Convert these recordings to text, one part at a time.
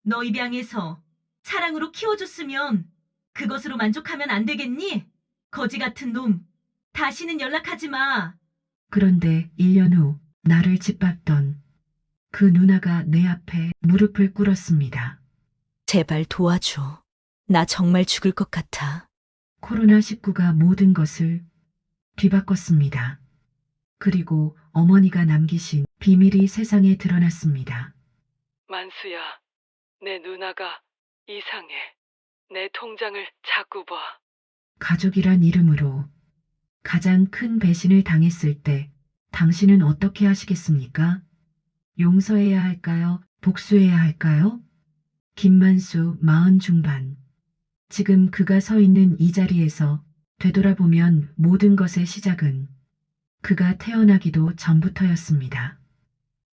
너 입양해서 사랑으로 키워줬으면 그것으로 만족하면 안 되겠니? 거지 같은 놈. 다시는 연락하지 마. 그런데 1년 후 나를 짓밟던 그 누나가 내 앞에 무릎을 꿇었습니다. 제발 도와줘. 나 정말 죽을 것 같아. 코로나19가 모든 것을 뒤바꿨습니다. 그리고 어머니가 남기신 비밀이 세상에 드러났습니다. 만수야, 내 누나가 이상해. 내 통장을 자꾸 봐. 가족이란 이름으로 가장 큰 배신을 당했을 때 당신은 어떻게 하시겠습니까? 용서해야 할까요? 복수해야 할까요? 김만수 40 중반. 지금 그가 서 있는 이 자리에서 되돌아보면 모든 것의 시작은 그가 태어나기도 전부터였습니다.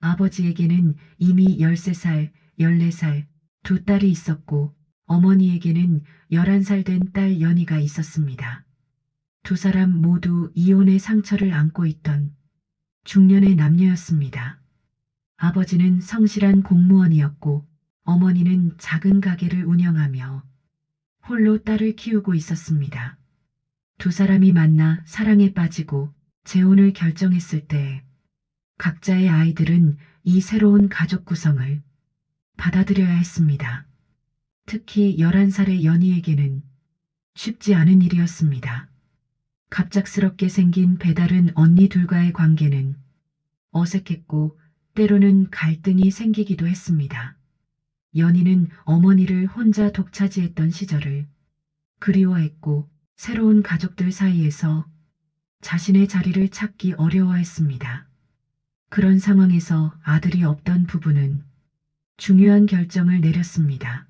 아버지에게는 이미 13살, 14살 두 딸이 있었고 어머니에게는 11살 된 딸 연희가 있었습니다. 두 사람 모두 이혼의 상처를 안고 있던 중년의 남녀였습니다. 아버지는 성실한 공무원이었고 어머니는 작은 가게를 운영하며 홀로 딸을 키우고 있었습니다. 두 사람이 만나 사랑에 빠지고 재혼을 결정했을 때 각자의 아이들은 이 새로운 가족 구성을 받아들여야 했습니다. 특히 11살의 연희에게는 쉽지 않은 일이었습니다. 갑작스럽게 생긴 배다른 언니 둘과의 관계는 어색했고 때로는 갈등이 생기기도 했습니다. 연희는 어머니를 혼자 독차지했던 시절을 그리워했고 새로운 가족들 사이에서 자신의 자리를 찾기 어려워했습니다. 그런 상황에서 아들이 없던 부부는 중요한 결정을 내렸습니다.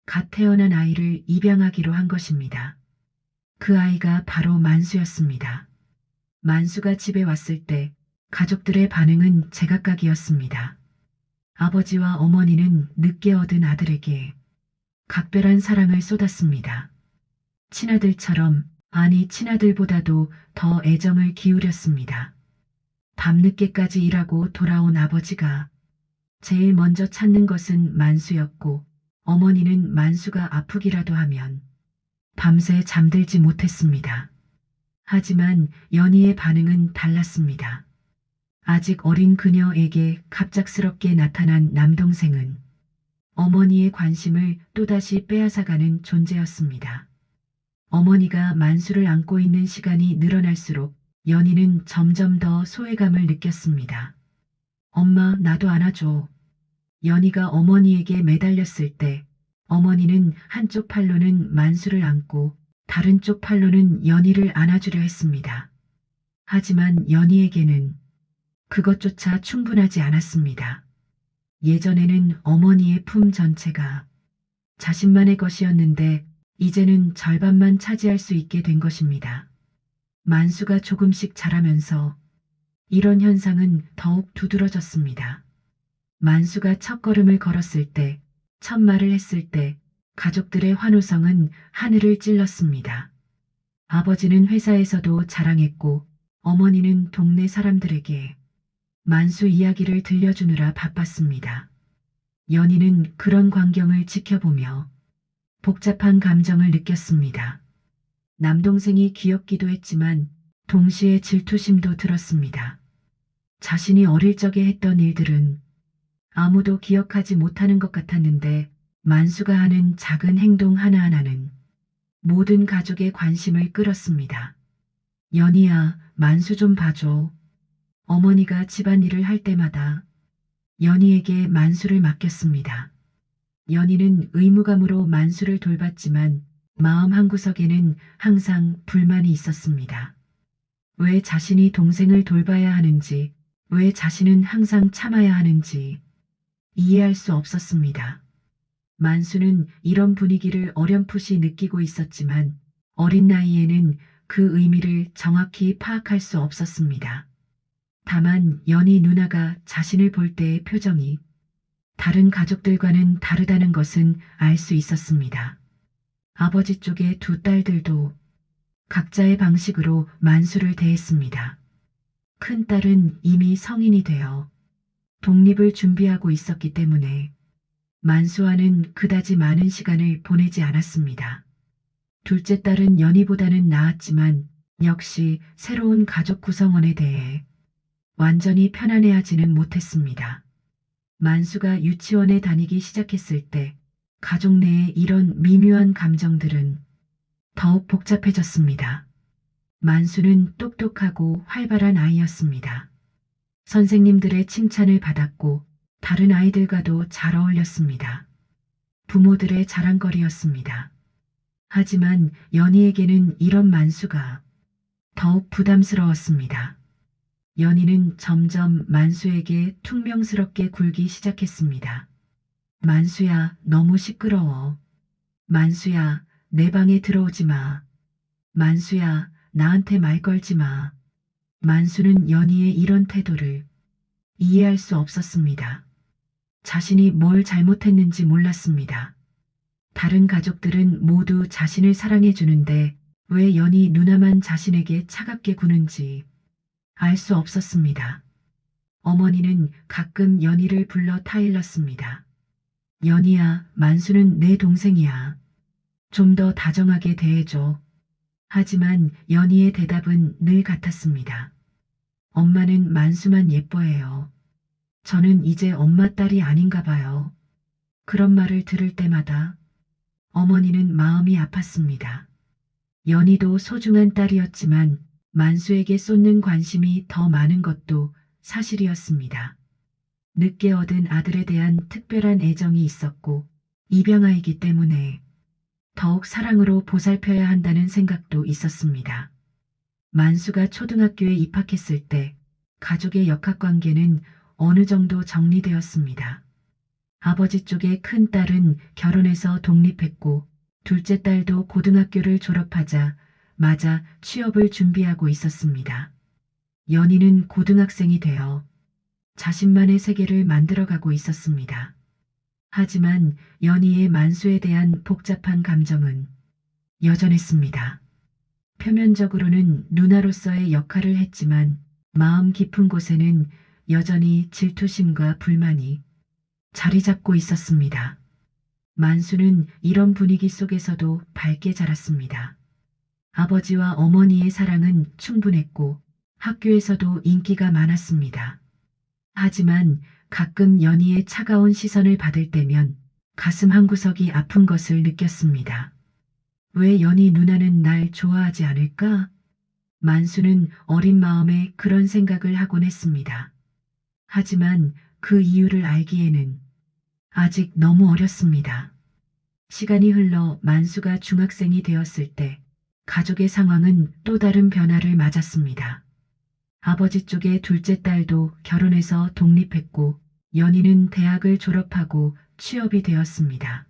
갓 태어난 아이를 입양하기로 한 것입니다. 그 아이가 바로 만수였습니다. 만수가 집에 왔을 때 가족들의 반응은 제각각이었습니다. 아버지와 어머니는 늦게 얻은 아들에게 각별한 사랑을 쏟았습니다. 친아들처럼, 아니 친아들보다도 더 애정을 기울였습니다. 밤늦게까지 일하고 돌아온 아버지가 제일 먼저 찾는 것은 만수였고 어머니는 만수가 아프기라도 하면 밤새 잠들지 못했습니다. 하지만 연희의 반응은 달랐습니다. 아직 어린 그녀에게 갑작스럽게 나타난 남동생은 어머니의 관심을 또다시 빼앗아가는 존재였습니다. 어머니가 만수를 안고 있는 시간이 늘어날수록 연희는 점점 더 소외감을 느꼈습니다. 엄마, 나도 안아줘. 연희가 어머니에게 매달렸을 때 어머니는 한쪽 팔로는 만수를 안고 다른 쪽 팔로는 연희를 안아주려 했습니다. 하지만 연희에게는 그것조차 충분하지 않았습니다. 예전에는 어머니의 품 전체가 자신만의 것이었는데 이제는 절반만 차지할 수 있게 된 것입니다. 만수가 조금씩 자라면서 이런 현상은 더욱 두드러졌습니다. 만수가 첫걸음을 걸었을 때, 첫 말을 했을 때 가족들의 환호성은 하늘을 찔렀습니다. 아버지는 회사에서도 자랑했고 어머니는 동네 사람들에게 만수 이야기를 들려주느라 바빴습니다. 연희는 그런 광경을 지켜보며 복잡한 감정을 느꼈습니다. 남동생이 귀엽기도 했지만 동시에 질투심도 들었습니다. 자신이 어릴 적에 했던 일들은 아무도 기억하지 못하는 것 같았는데 만수가 하는 작은 행동 하나하나는 모든 가족의 관심을 끌었습니다. 연희야, 만수 좀 봐줘. 어머니가 집안일을 할 때마다 연희에게 만수를 맡겼습니다. 연희는 의무감으로 만수를 돌봤지만 마음 한구석에는 항상 불만이 있었습니다. 왜 자신이 동생을 돌봐야 하는지, 왜 자신은 항상 참아야 하는지 이해할 수 없었습니다. 만수는 이런 분위기를 어렴풋이 느끼고 있었지만 어린 나이에는 그 의미를 정확히 파악할 수 없었습니다. 다만 연희 누나가 자신을 볼 때의 표정이 다른 가족들과는 다르다는 것은 알 수 있었습니다. 아버지 쪽의 두 딸들도 각자의 방식으로 만수를 대했습니다. 큰 딸은 이미 성인이 되어 독립을 준비하고 있었기 때문에 만수와는 그다지 많은 시간을 보내지 않았습니다. 둘째 딸은 연희보다는 나았지만 역시 새로운 가족 구성원에 대해 완전히 편안해하지는 못했습니다. 만수가 유치원에 다니기 시작했을 때 가족 내에 이런 미묘한 감정들은 더욱 복잡해졌습니다. 만수는 똑똑하고 활발한 아이였습니다. 선생님들의 칭찬을 받았고 다른 아이들과도 잘 어울렸습니다. 부모들의 자랑거리였습니다. 하지만 연희에게는 이런 만수가 더욱 부담스러웠습니다. 연희는 점점 만수에게 퉁명스럽게 굴기 시작했습니다. 만수야, 너무 시끄러워. 만수야, 내 방에 들어오지 마. 만수야, 나한테 말 걸지 마. 만수는 연희의 이런 태도를 이해할 수 없었습니다. 자신이 뭘 잘못했는지 몰랐습니다. 다른 가족들은 모두 자신을 사랑해 주는데 왜 연희 누나만 자신에게 차갑게 구는지 알 수 없었습니다. 어머니는 가끔 연희를 불러 타일렀습니다. 연희야, 만수는 내 동생이야. 좀 더 다정하게 대해줘. 하지만 연희의 대답은 늘 같았습니다. 엄마는 만수만 예뻐해요. 저는 이제 엄마 딸이 아닌가 봐요. 그런 말을 들을 때마다 어머니는 마음이 아팠습니다. 연희도 소중한 딸이었지만 만수에게 쏟는 관심이 더 많은 것도 사실이었습니다. 늦게 얻은 아들에 대한 특별한 애정이 있었고 입양아이기 때문에 더욱 사랑으로 보살펴야 한다는 생각도 있었습니다. 만수가 초등학교에 입학했을 때 가족의 역학관계는 어느 정도 정리되었습니다. 아버지 쪽의 큰 딸은 결혼해서 독립했고 둘째 딸도 고등학교를 졸업하자 마자 취업을 준비하고 있었습니다. 연희는 고등학생이 되어 자신만의 세계를 만들어가고 있었습니다. 하지만 연희의 만수에 대한 복잡한 감정은 여전했습니다. 표면적으로는 누나로서의 역할을 했지만 마음 깊은 곳에는 여전히 질투심과 불만이 자리 잡고 있었습니다. 만수는 이런 분위기 속에서도 밝게 자랐습니다. 아버지와 어머니의 사랑은 충분했고 학교에서도 인기가 많았습니다. 하지만 가끔 연희의 차가운 시선을 받을 때면 가슴 한구석이 아픈 것을 느꼈습니다. 왜 연희 누나는 날 좋아하지 않을까? 만수는 어린 마음에 그런 생각을 하곤 했습니다. 하지만 그 이유를 알기에는 아직 너무 어렸습니다. 시간이 흘러 만수가 중학생이 되었을 때 가족의 상황은 또 다른 변화를 맞았습니다. 아버지 쪽의 둘째 딸도 결혼해서 독립했고 연희는 대학을 졸업하고 취업이 되었습니다.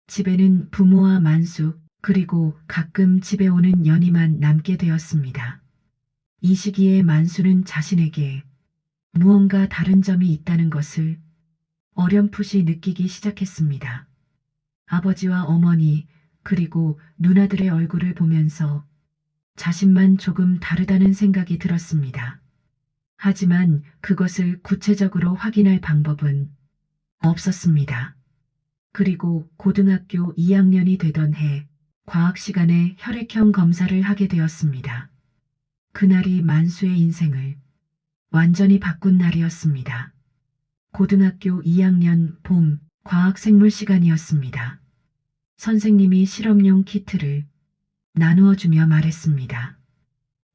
집에는 부모와 만수 그리고 가끔 집에 오는 연희만 남게 되었습니다. 이 시기에 만수는 자신에게 무언가 다른 점이 있다는 것을 어렴풋이 느끼기 시작했습니다. 아버지와 어머니 그리고 누나들의 얼굴을 보면서 자신만 조금 다르다는 생각이 들었습니다. 하지만 그것을 구체적으로 확인할 방법은 없었습니다. 그리고 고등학교 2학년이 되던 해 과학 시간에 혈액형 검사를 하게 되었습니다. 그날이 만수의 인생을 완전히 바꾼 날이었습니다. 고등학교 2학년 봄 과학 생물 시간이었습니다. 선생님이 실험용 키트를 나누어 주며 말했습니다.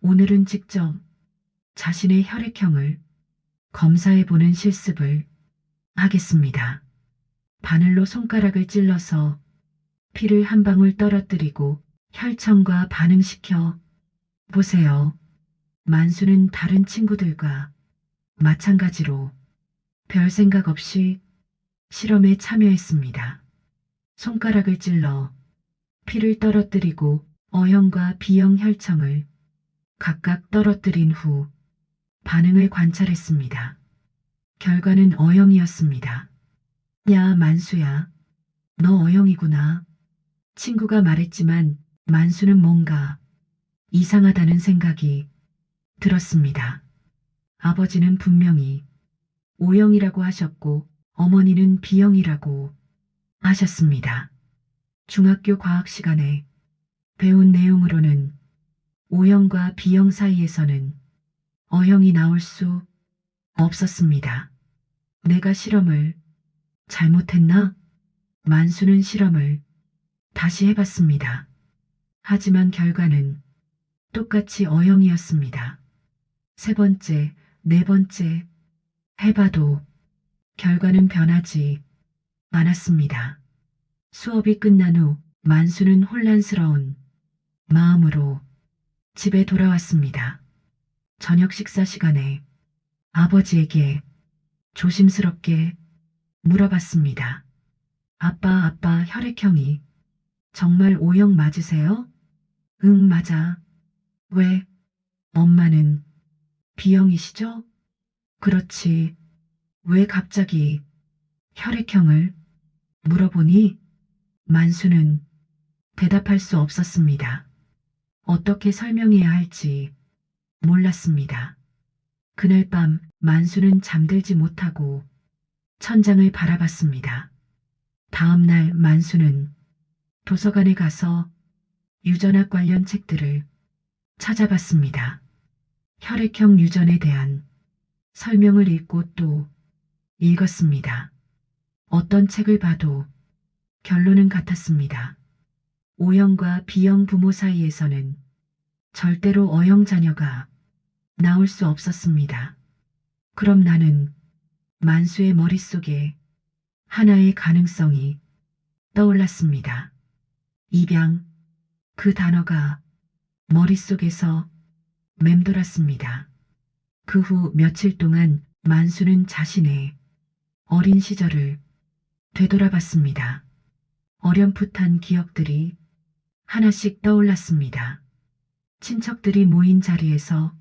오늘은 직접 자신의 혈액형을 검사해 보는 실습을 하겠습니다. 바늘로 손가락을 찔러서 피를 한 방울 떨어뜨리고 혈청과 반응시켜 보세요. 만수는 다른 친구들과 마찬가지로 별 생각 없이 실험에 참여했습니다. 손가락을 찔러 피를 떨어뜨리고 O형과 B형 혈청을 각각 떨어뜨린 후 반응을 관찰했습니다. 결과는 O형이었습니다. 야, 만수야. 너 O형이구나. 친구가 말했지만 만수는 뭔가 이상하다는 생각이 들었습니다. 아버지는 분명히 O형이라고 하셨고 어머니는 B형이라고 하셨습니다. 중학교 과학 시간에 배운 내용으로는 O형과 B형 사이에서는 O형이 나올 수 없었습니다. 내가 실험을 잘못했나? 만수는 실험을 다시 해봤습니다. 하지만 결과는 똑같이 O형이었습니다. 세 번째, 네 번째 해봐도 결과는 변하지 않았습니다. 수업이 끝난 후 만수는 혼란스러운 마음으로 집에 돌아왔습니다. 저녁 식사 시간에 아버지에게 조심스럽게 물어봤습니다. 아빠, 혈액형이 정말 O형 맞으세요? 응, 맞아. 왜? 엄마는 B형이시죠? 그렇지. 왜 갑자기 혈액형을 물어보니? 만수는 대답할 수 없었습니다. 어떻게 설명해야 할지 몰랐습니다. 그날 밤 만수는 잠들지 못하고 천장을 바라봤습니다. 다음 날 만수는 도서관에 가서 유전학 관련 책들을 찾아봤습니다. 혈액형 유전에 대한 설명을 읽고 또 읽었습니다. 어떤 책을 봐도 결론은 같았습니다. O형과 B형 부모 사이에서는 절대로 O형 자녀가 나올 수 없었습니다. 그럼 나는 만수의 머릿속에 하나의 가능성이 떠올랐습니다. 입양, 그 단어가 머릿속에서 맴돌았습니다. 그 후 며칠 동안 만수는 자신의 어린 시절을 되돌아봤습니다. 어렴풋한 기억들이 하나씩 떠올랐습니다. 친척들이 모인 자리에서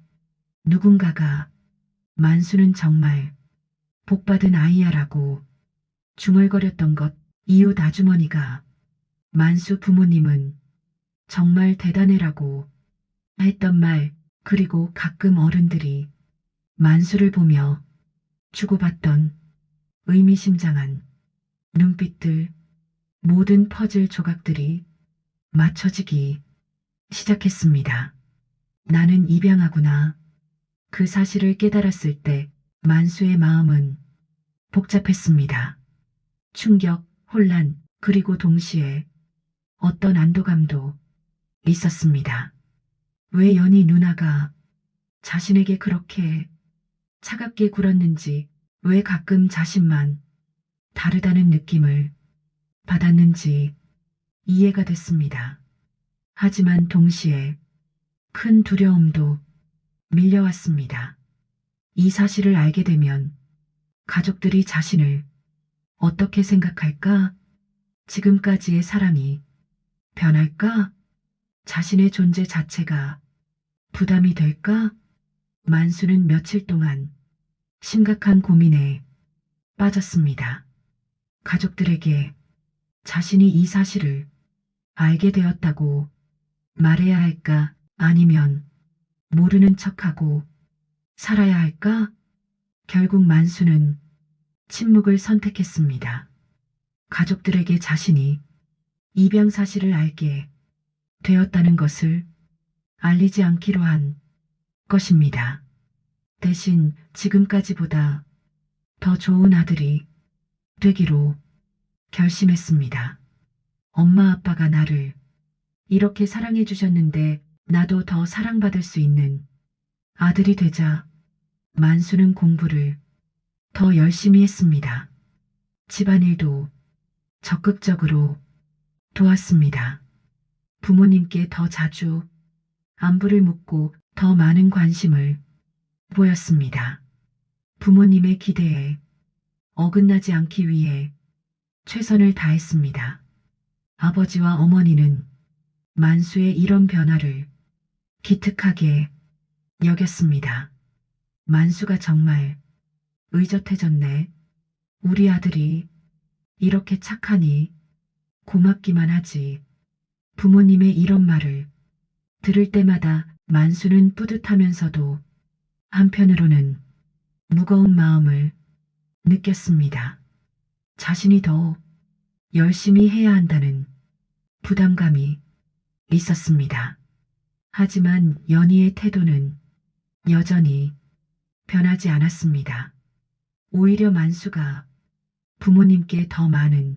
누군가가 만수는 정말 복받은 아이야라고 중얼거렸던 것, 이웃 아주머니가 만수 부모님은 정말 대단해라고 했던 말, 그리고 가끔 어른들이 만수를 보며 주고받던 의미심장한 눈빛들, 모든 퍼즐 조각들이 맞춰지기 시작했습니다. 나는 입양하구나. 그 사실을 깨달았을 때 만수의 마음은 복잡했습니다. 충격, 혼란, 그리고 동시에 어떤 안도감도 있었습니다. 왜 연희 누나가 자신에게 그렇게 차갑게 굴었는지, 왜 가끔 자신만 다르다는 느낌을 받았는지 이해가 됐습니다. 하지만 동시에 큰 두려움도 밀려왔습니다. 이 사실을 알게 되면 가족들이 자신을 어떻게 생각할까? 지금까지의 사랑이 변할까? 자신의 존재 자체가 부담이 될까? 만수는 며칠 동안 심각한 고민에 빠졌습니다. 가족들에게 자신이 이 사실을 알게 되었다고 말해야 할까? 아니면 모르는 척하고 살아야 할까? 결국 만수는 침묵을 선택했습니다. 가족들에게 자신이 입양 사실을 알게 되었다는 것을 알리지 않기로 한 것입니다. 대신 지금까지보다 더 좋은 아들이 되기로 결심했습니다. 엄마 아빠가 나를 이렇게 사랑해 주셨는데 나도 더 사랑받을 수 있는 아들이 되자 만수는 공부를 더 열심히 했습니다. 집안일도 적극적으로 도왔습니다. 부모님께 더 자주 안부를 묻고 더 많은 관심을 보였습니다. 부모님의 기대에 어긋나지 않기 위해 최선을 다했습니다. 아버지와 어머니는 만수의 이런 변화를 기특하게 여겼습니다. 만수가 정말 의젓해졌네. 우리 아들이 이렇게 착하니 고맙기만 하지. 부모님의 이런 말을 들을 때마다 만수는 뿌듯하면서도 한편으로는 무거운 마음을 느꼈습니다. 자신이 더 열심히 해야 한다는 부담감이 있었습니다. 하지만 연희의 태도는 여전히 변하지 않았습니다. 오히려 만수가 부모님께 더 많은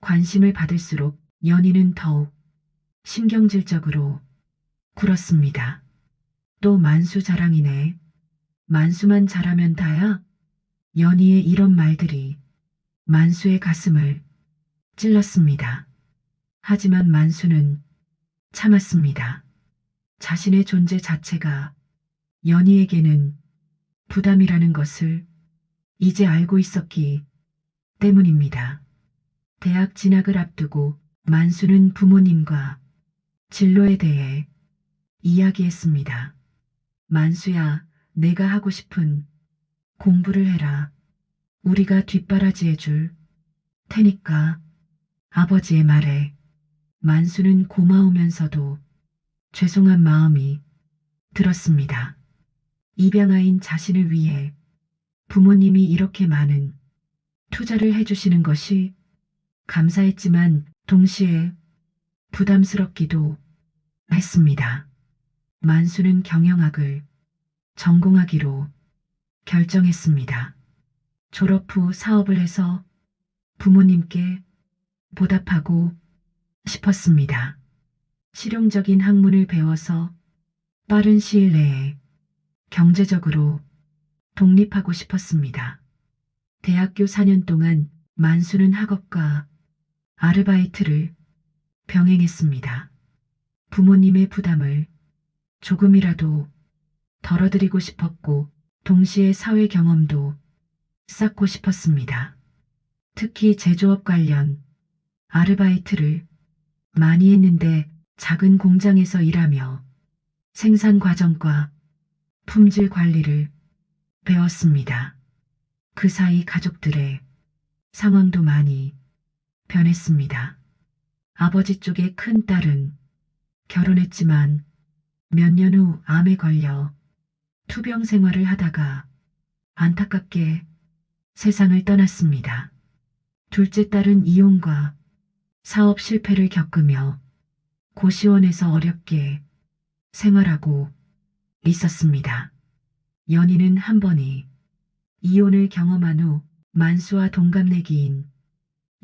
관심을 받을수록 연희는 더욱 신경질적으로 굴었습니다. 또 만수 자랑이네. 만수만 잘하면 다야? 연희의 이런 말들이 만수의 가슴을 찔렀습니다. 하지만 만수는 참았습니다. 자신의 존재 자체가 연희에게는 부담이라는 것을 이제 알고 있었기 때문입니다. 대학 진학을 앞두고 만수는 부모님과 진로에 대해 이야기했습니다. 만수야, 내가 하고 싶은 공부를 해라. 우리가 뒷바라지해 줄 테니까. 아버지의 말에 만수는 고마우면서도 죄송한 마음이 들었습니다. 입양아인 자신을 위해 부모님이 이렇게 많은 투자를 해주시는 것이 감사했지만 동시에 부담스럽기도 했습니다. 만수는 경영학을 전공하기로 결정했습니다. 졸업 후 사업을 해서 부모님께 보답하고 싶었습니다. 실용적인 학문을 배워서 빠른 시일 내에 경제적으로 독립하고 싶었습니다. 대학교 4년 동안 만수는 학업과 아르바이트를 병행했습니다. 부모님의 부담을 조금이라도 덜어드리고 싶었고 동시에 사회 경험도 쌓고 싶었습니다. 특히 제조업 관련 아르바이트를 많이 했는데 작은 공장에서 일하며 생산 과정과 품질 관리를 배웠습니다. 그 사이 가족들의 상황도 많이 변했습니다. 아버지 쪽의 큰 딸은 결혼했지만 몇 년 후 암에 걸려 투병 생활을 하다가 안타깝게 세상을 떠났습니다. 둘째 딸은 이혼과 사업 실패를 겪으며 고시원에서 어렵게 생활하고 있었습니다. 연희는 한 번이 이혼을 경험한 후 만수와 동갑내기인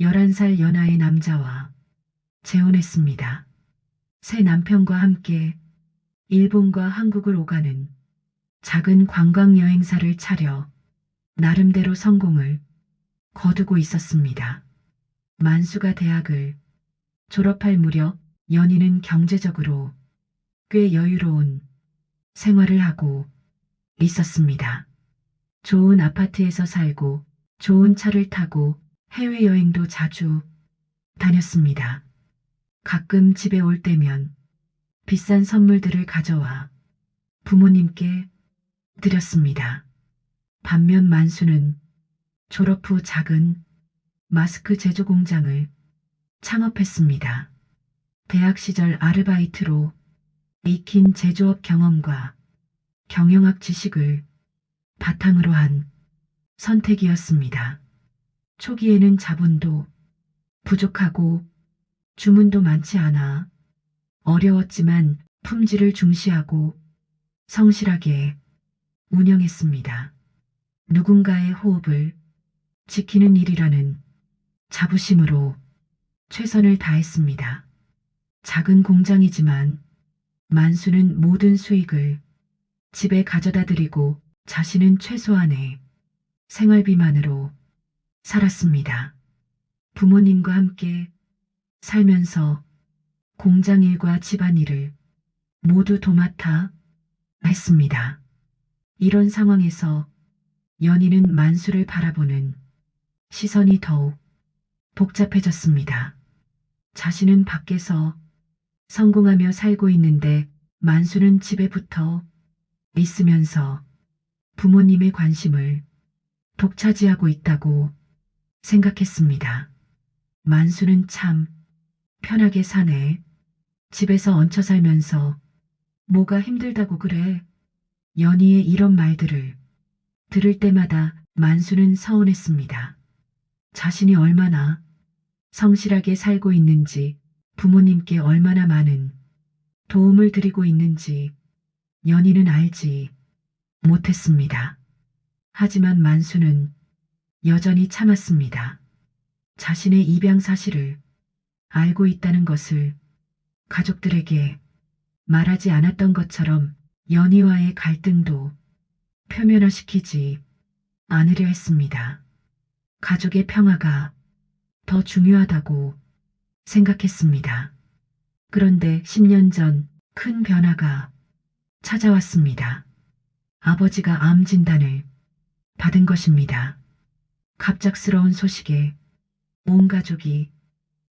11살 연하의 남자와 재혼했습니다. 새 남편과 함께 일본과 한국을 오가는 작은 관광여행사를 차려 나름대로 성공을 거두고 있었습니다. 만수가 대학을 졸업할 무렵 연희는 경제적으로 꽤 여유로운 생활을 하고 있었습니다. 좋은 아파트에서 살고 좋은 차를 타고 해외여행도 자주 다녔습니다. 가끔 집에 올 때면 비싼 선물들을 가져와 부모님께 드렸습니다. 반면 만수는 졸업 후 작은 마스크 제조 공장을 창업했습니다. 대학 시절 아르바이트로 익힌 제조업 경험과 경영학 지식을 바탕으로 한 선택이었습니다. 초기에는 자본도 부족하고 주문도 많지 않아 어려웠지만 품질을 중시하고 성실하게 운영했습니다. 누군가의 호흡을 지키는 일이라는 자부심으로 최선을 다했습니다. 작은 공장이지만 만수는 모든 수익을 집에 가져다 드리고 자신은 최소한의 생활비만으로 살았습니다. 부모님과 함께 살면서 공장 일과 집안일을 모두 도맡아 했습니다. 이런 상황에서 연희는 만수를 바라보는 시선이 더욱 복잡해졌습니다. 자신은 밖에서 성공하며 살고 있는데 만수는 집에 붙어 있으면서 부모님의 관심을 독차지하고 있다고 생각했습니다. 만수는 참 편하게 사네. 집에서 얹혀 살면서 뭐가 힘들다고 그래. 연희의 이런 말들을 들을 때마다 만수는 서운했습니다. 자신이 얼마나 성실하게 살고 있는지, 부모님께 얼마나 많은 도움을 드리고 있는지 연희는 알지 못했습니다. 하지만 만수는 여전히 참았습니다. 자신의 입양 사실을 알고 있다는 것을 가족들에게 말하지 않았던 것처럼 연희와의 갈등도 표면화시키지 않으려 했습니다. 가족의 평화가 더 중요하다고 생각했습니다. 그런데 10년 전 큰 변화가 찾아왔습니다. 아버지가 암 진단을 받은 것입니다. 갑작스러운 소식에 온 가족이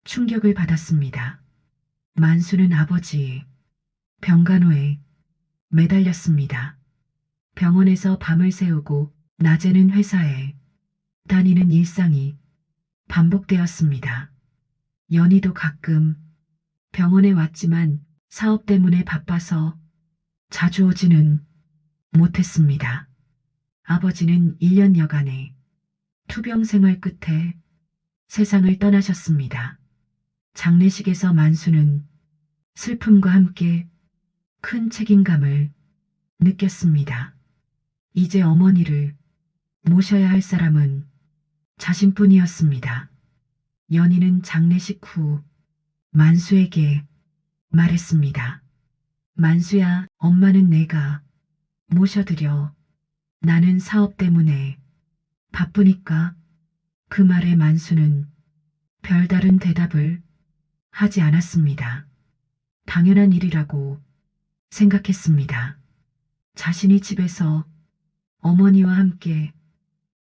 충격을 받았습니다. 만수는 아버지의 병간호에 매달렸습니다. 병원에서 밤을 새우고 낮에는 회사에 다니는 일상이 반복되었습니다. 연희도 가끔 병원에 왔지만 사업 때문에 바빠서 자주 오지는 못했습니다. 아버지는 1년여간의 투병 생활 끝에 세상을 떠나셨습니다. 장례식에서 만수는 슬픔과 함께 큰 책임감을 느꼈습니다. 이제 어머니를 모셔야 할 사람은 자신뿐이었습니다. 연희는 장례식 후 만수에게 말했습니다. 만수야, 엄마는 내가 모셔드려. 나는 사업 때문에 바쁘니까. 그 말에 만수는 별다른 대답을 하지 않았습니다. 당연한 일이라고 생각했습니다. 자신이 집에서 어머니와 함께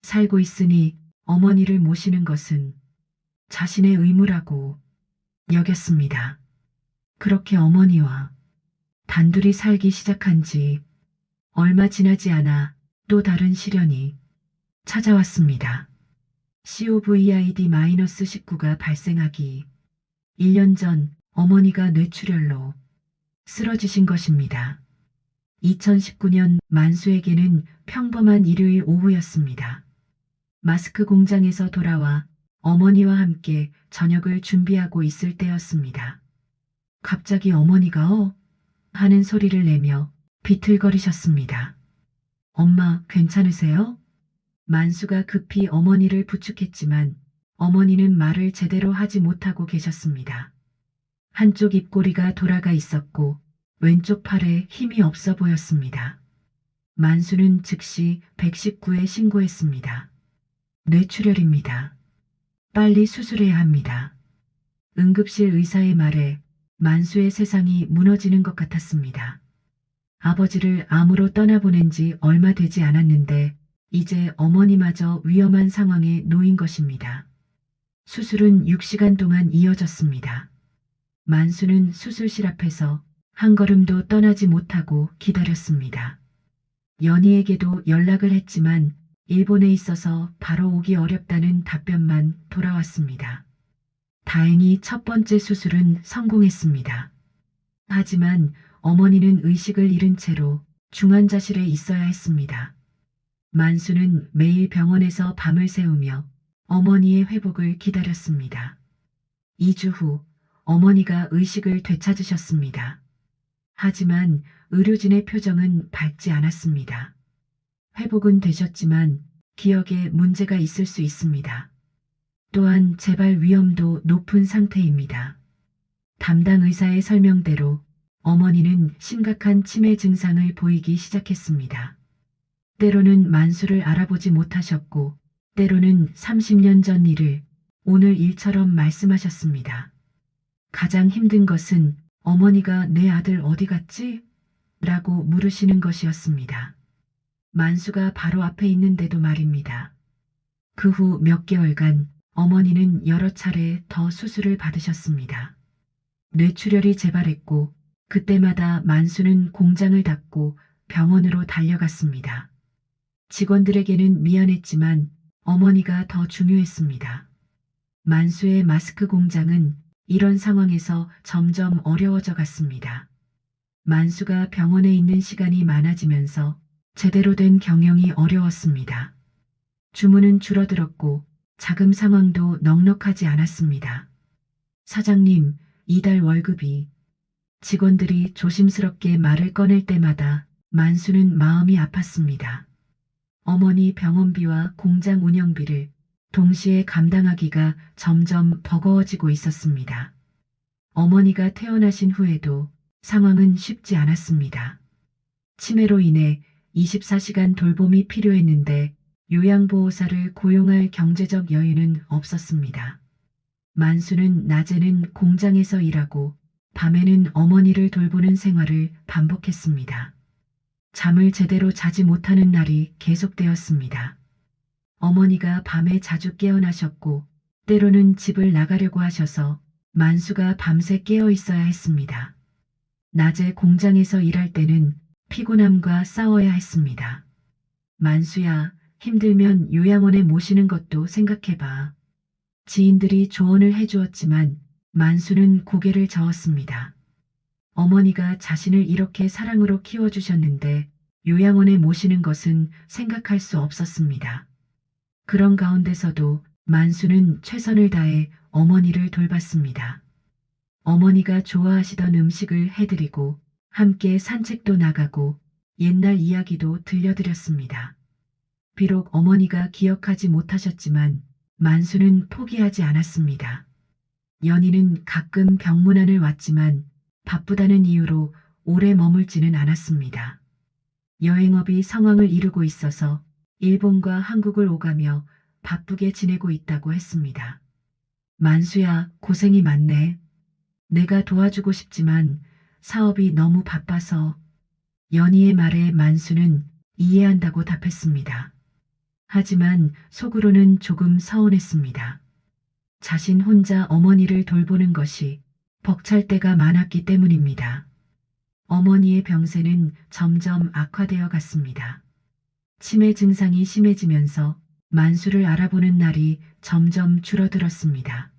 살고 있으니 어머니를 모시는 것은 자신의 의무라고 여겼습니다. 그렇게 어머니와 단둘이 살기 시작한 지 얼마 지나지 않아 또 다른 시련이 찾아왔습니다. COVID-19가 발생하기 1년 전 어머니가 뇌출혈로 쓰러지신 것입니다. 2019년 만수에게는 평범한 일요일 오후였습니다. 마스크 공장에서 돌아와 어머니와 함께 저녁을 준비하고 있을 때였습니다. 갑자기 어머니가 하는 소리를 내며 비틀거리셨습니다. 엄마, 괜찮으세요? 만수가 급히 어머니를 부축했지만 어머니는 말을 제대로 하지 못하고 계셨습니다. 한쪽 입꼬리가 돌아가 있었고 왼쪽 팔에 힘이 없어 보였습니다. 만수는 즉시 119에 신고했습니다. 뇌출혈입니다. 빨리 수술해야 합니다. 응급실 의사의 말에 만수의 세상이 무너지는 것 같았습니다. 아버지를 암으로 떠나보낸 지 얼마 되지 않았는데 이제 어머니마저 위험한 상황에 놓인 것입니다. 수술은 6시간 동안 이어졌습니다. 만수는 수술실 앞에서 한 걸음도 떠나지 못하고 기다렸습니다. 연희에게도 연락을 했지만 일본에 있어서 바로 오기 어렵다는 답변만 돌아왔습니다. 다행히 첫 번째 수술은 성공했습니다. 하지만 어머니는 의식을 잃은 채로 중환자실에 있어야 했습니다. 만수는 매일 병원에서 밤을 새우며 어머니의 회복을 기다렸습니다. 2주 후 어머니가 의식을 되찾으셨습니다. 하지만 의료진의 표정은 밝지 않았습니다. 회복은 되셨지만 기억에 문제가 있을 수 있습니다. 또한 재발 위험도 높은 상태입니다. 담당 의사의 설명대로 어머니는 심각한 치매 증상을 보이기 시작했습니다. 때로는 만수를 알아보지 못하셨고 때로는 30년 전 일을 오늘 일처럼 말씀하셨습니다. 가장 힘든 것은 어머니가 내 아들 어디 갔지? 라고 물으시는 것이었습니다. 만수가 바로 앞에 있는데도 말입니다. 그 후 몇 개월간 어머니는 여러 차례 더 수술을 받으셨습니다. 뇌출혈이 재발했고 그때마다 만수는 공장을 닫고 병원으로 달려갔습니다. 직원들에게는 미안했지만 어머니가 더 중요했습니다. 만수의 마스크 공장은 이런 상황에서 점점 어려워져 갔습니다. 만수가 병원에 있는 시간이 많아지면서 제대로 된 경영이 어려웠습니다. 주문은 줄어들었고 자금 상황도 넉넉하지 않았습니다. 사장님, 이달 월급이. 직원들이 조심스럽게 말을 꺼낼 때마다 만수는 마음이 아팠습니다. 어머니 병원비와 공장 운영비를 동시에 감당하기가 점점 버거워지고 있었습니다. 어머니가 퇴원하신 후에도 상황은 쉽지 않았습니다. 치매로 인해 24시간 돌봄이 필요했는데 요양보호사를 고용할 경제적 여유는 없었습니다. 만수는 낮에는 공장에서 일하고 밤에는 어머니를 돌보는 생활을 반복했습니다. 잠을 제대로 자지 못하는 날이 계속되었습니다. 어머니가 밤에 자주 깨어나셨고 때로는 집을 나가려고 하셔서 만수가 밤새 깨어 있어야 했습니다. 낮에 공장에서 일할 때는 피곤함과 싸워야 했습니다. 만수야, 힘들면 요양원에 모시는 것도 생각해봐. 지인들이 조언을 해주었지만 만수는 고개를 저었습니다. 어머니가 자신을 이렇게 사랑으로 키워주셨는데 요양원에 모시는 것은 생각할 수 없었습니다. 그런 가운데서도 만수는 최선을 다해 어머니를 돌봤습니다. 어머니가 좋아하시던 음식을 해드리고 함께 산책도 나가고 옛날 이야기도 들려드렸습니다. 비록 어머니가 기억하지 못하셨지만 만수는 포기하지 않았습니다. 연희는 가끔 병문안을 왔지만 바쁘다는 이유로 오래 머물지는 않았습니다. 여행업이 상황을 이루고 있어서 일본과 한국을 오가며 바쁘게 지내고 있다고 했습니다. 만수야, 고생이 많네. 내가 도와주고 싶지만 사업이 너무 바빠서. 연희의 말에 만수는 이해한다고 답했습니다. 하지만 속으로는 조금 서운했습니다. 자신 혼자 어머니를 돌보는 것이 벅찰 때가 많았기 때문입니다. 어머니의 병세는 점점 악화되어 갔습니다. 치매 증상이 심해지면서 만수를 알아보는 날이 점점 줄어들었습니다.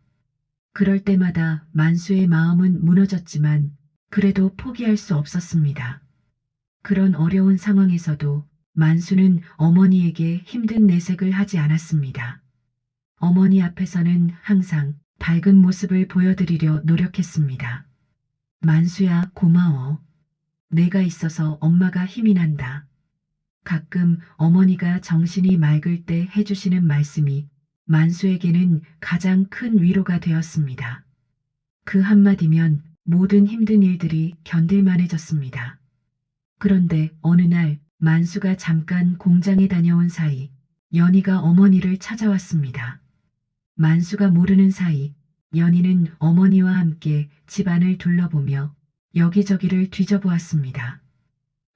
그럴 때마다 만수의 마음은 무너졌지만 그래도 포기할 수 없었습니다. 그런 어려운 상황에서도 만수는 어머니에게 힘든 내색을 하지 않았습니다. 어머니 앞에서는 항상 밝은 모습을 보여드리려 노력했습니다. 만수야, 고마워. 내가 있어서 엄마가 힘이 난다. 가끔 어머니가 정신이 맑을 때 해주시는 말씀이 만수에게는 가장 큰 위로가 되었습니다. 그 한마디면 모든 힘든 일들이 견딜만해졌습니다. 그런데 어느 날 만수가 잠깐 공장에 다녀온 사이 연희가 어머니를 찾아왔습니다. 만수가 모르는 사이 연희는 어머니와 함께 집안을 둘러보며 여기저기를 뒤져보았습니다.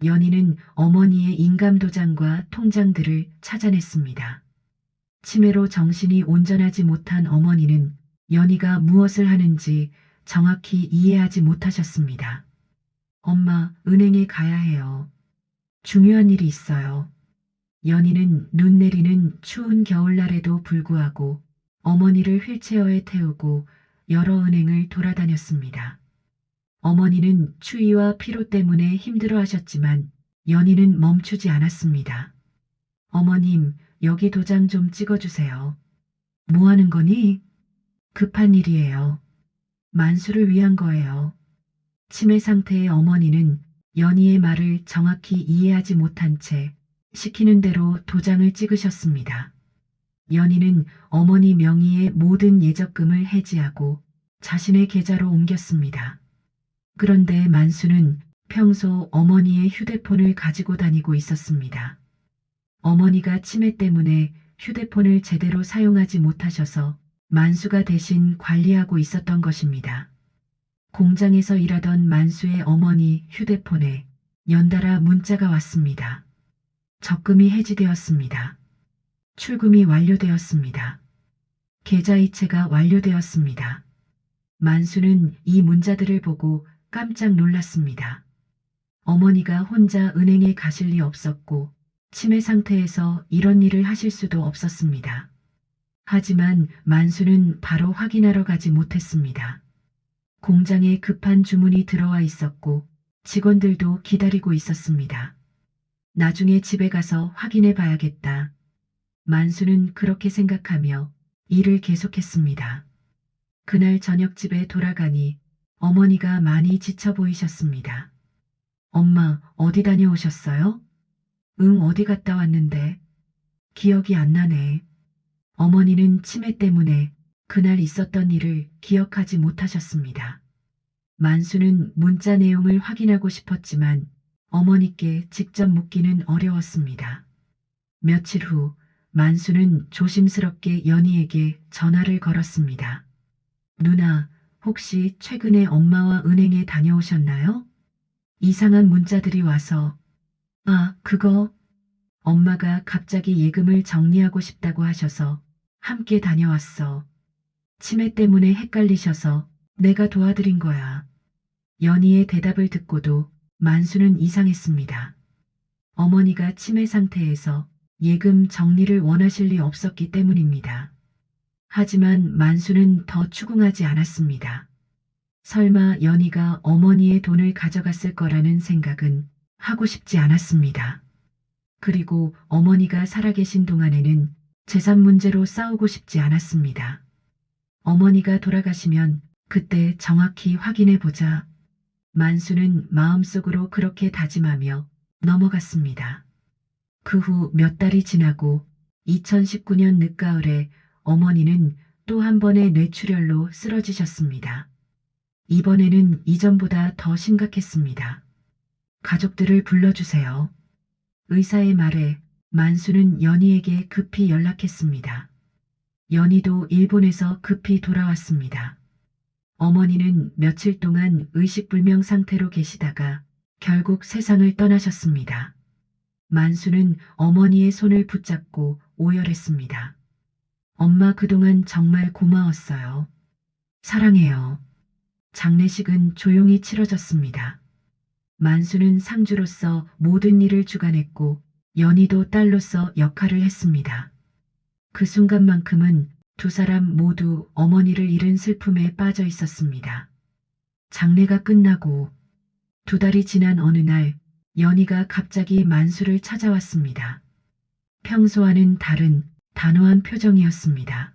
연희는 어머니의 인감도장과 통장들을 찾아냈습니다. 치매로 정신이 온전하지 못한 어머니는 연희가 무엇을 하는지 정확히 이해하지 못하셨습니다. 엄마, 은행에 가야 해요. 중요한 일이 있어요. 연희는 눈 내리는 추운 겨울날에도 불구하고 어머니를 휠체어에 태우고 여러 은행을 돌아다녔습니다. 어머니는 추위와 피로 때문에 힘들어 하셨지만 연희는 멈추지 않았습니다. 어머님, 여기 도장 좀 찍어주세요. 뭐 하는 거니? 급한 일이에요. 만수를 위한 거예요. 치매 상태의 어머니는 연희의 말을 정확히 이해하지 못한 채 시키는 대로 도장을 찍으셨습니다. 연희는 어머니 명의의 모든 예적금을 해지하고 자신의 계좌로 옮겼습니다. 그런데 만수는 평소 어머니의 휴대폰을 가지고 다니고 있었습니다. 어머니가 치매 때문에 휴대폰을 제대로 사용하지 못하셔서 만수가 대신 관리하고 있었던 것입니다. 공장에서 일하던 만수의 어머니 휴대폰에 연달아 문자가 왔습니다. 적금이 해지되었습니다. 출금이 완료되었습니다. 계좌 이체가 완료되었습니다. 만수는 이 문자들을 보고 깜짝 놀랐습니다. 어머니가 혼자 은행에 가실 리 없었고 치매 상태에서 이런 일을 하실 수도 없었습니다. 하지만 만수는 바로 확인하러 가지 못했습니다. 공장에 급한 주문이 들어와 있었고 직원들도 기다리고 있었습니다. 나중에 집에 가서 확인해 봐야겠다. 만수는 그렇게 생각하며 일을 계속했습니다. 그날 저녁 집에 돌아가니 어머니가 많이 지쳐 보이셨습니다. 엄마, 어디 다녀오셨어요? 응, 어디 갔다 왔는데. 기억이 안 나네. 어머니는 치매 때문에 그날 있었던 일을 기억하지 못하셨습니다. 만수는 문자 내용을 확인하고 싶었지만 어머니께 직접 묻기는 어려웠습니다. 며칠 후 만수는 조심스럽게 연희에게 전화를 걸었습니다. 누나, 혹시 최근에 엄마와 은행에 다녀오셨나요? 이상한 문자들이 와서. 아, 그거. 엄마가 갑자기 예금을 정리하고 싶다고 하셔서 함께 다녀왔어. 치매 때문에 헷갈리셔서 내가 도와드린 거야. 연희의 대답을 듣고도 만수는 이상했습니다. 어머니가 치매 상태에서 예금 정리를 원하실 리 없었기 때문입니다. 하지만 만수는 더 추궁하지 않았습니다. 설마 연희가 어머니의 돈을 가져갔을 거라는 생각은 하고 싶지 않았습니다. 그리고 어머니가 살아계신 동안에는 재산 문제로 싸우고 싶지 않았습니다. 어머니가 돌아가시면 그때 정확히 확인해 보자. 만수는 마음속으로 그렇게 다짐하며 넘어갔습니다. 그 후 몇 달이 지나고 2019년 늦가을에 어머니는 또 한 번의 뇌출혈로 쓰러지셨습니다. 이번에는 이전보다 더 심각했습니다. 가족들을 불러주세요. 의사의 말에 만수는 연희에게 급히 연락했습니다. 연희도 일본에서 급히 돌아왔습니다. 어머니는 며칠 동안 의식불명 상태로 계시다가 결국 세상을 떠나셨습니다. 만수는 어머니의 손을 붙잡고 오열했습니다. 엄마, 그동안 정말 고마웠어요. 사랑해요. 장례식은 조용히 치러졌습니다. 만수는 상주로서 모든 일을 주관했고 연희도 딸로서 역할을 했습니다. 그 순간만큼은 두 사람 모두 어머니를 잃은 슬픔에 빠져 있었습니다. 장례가 끝나고 2달이 지난 어느 날 연희가 갑자기 만수를 찾아왔습니다. 평소와는 다른 단호한 표정이었습니다.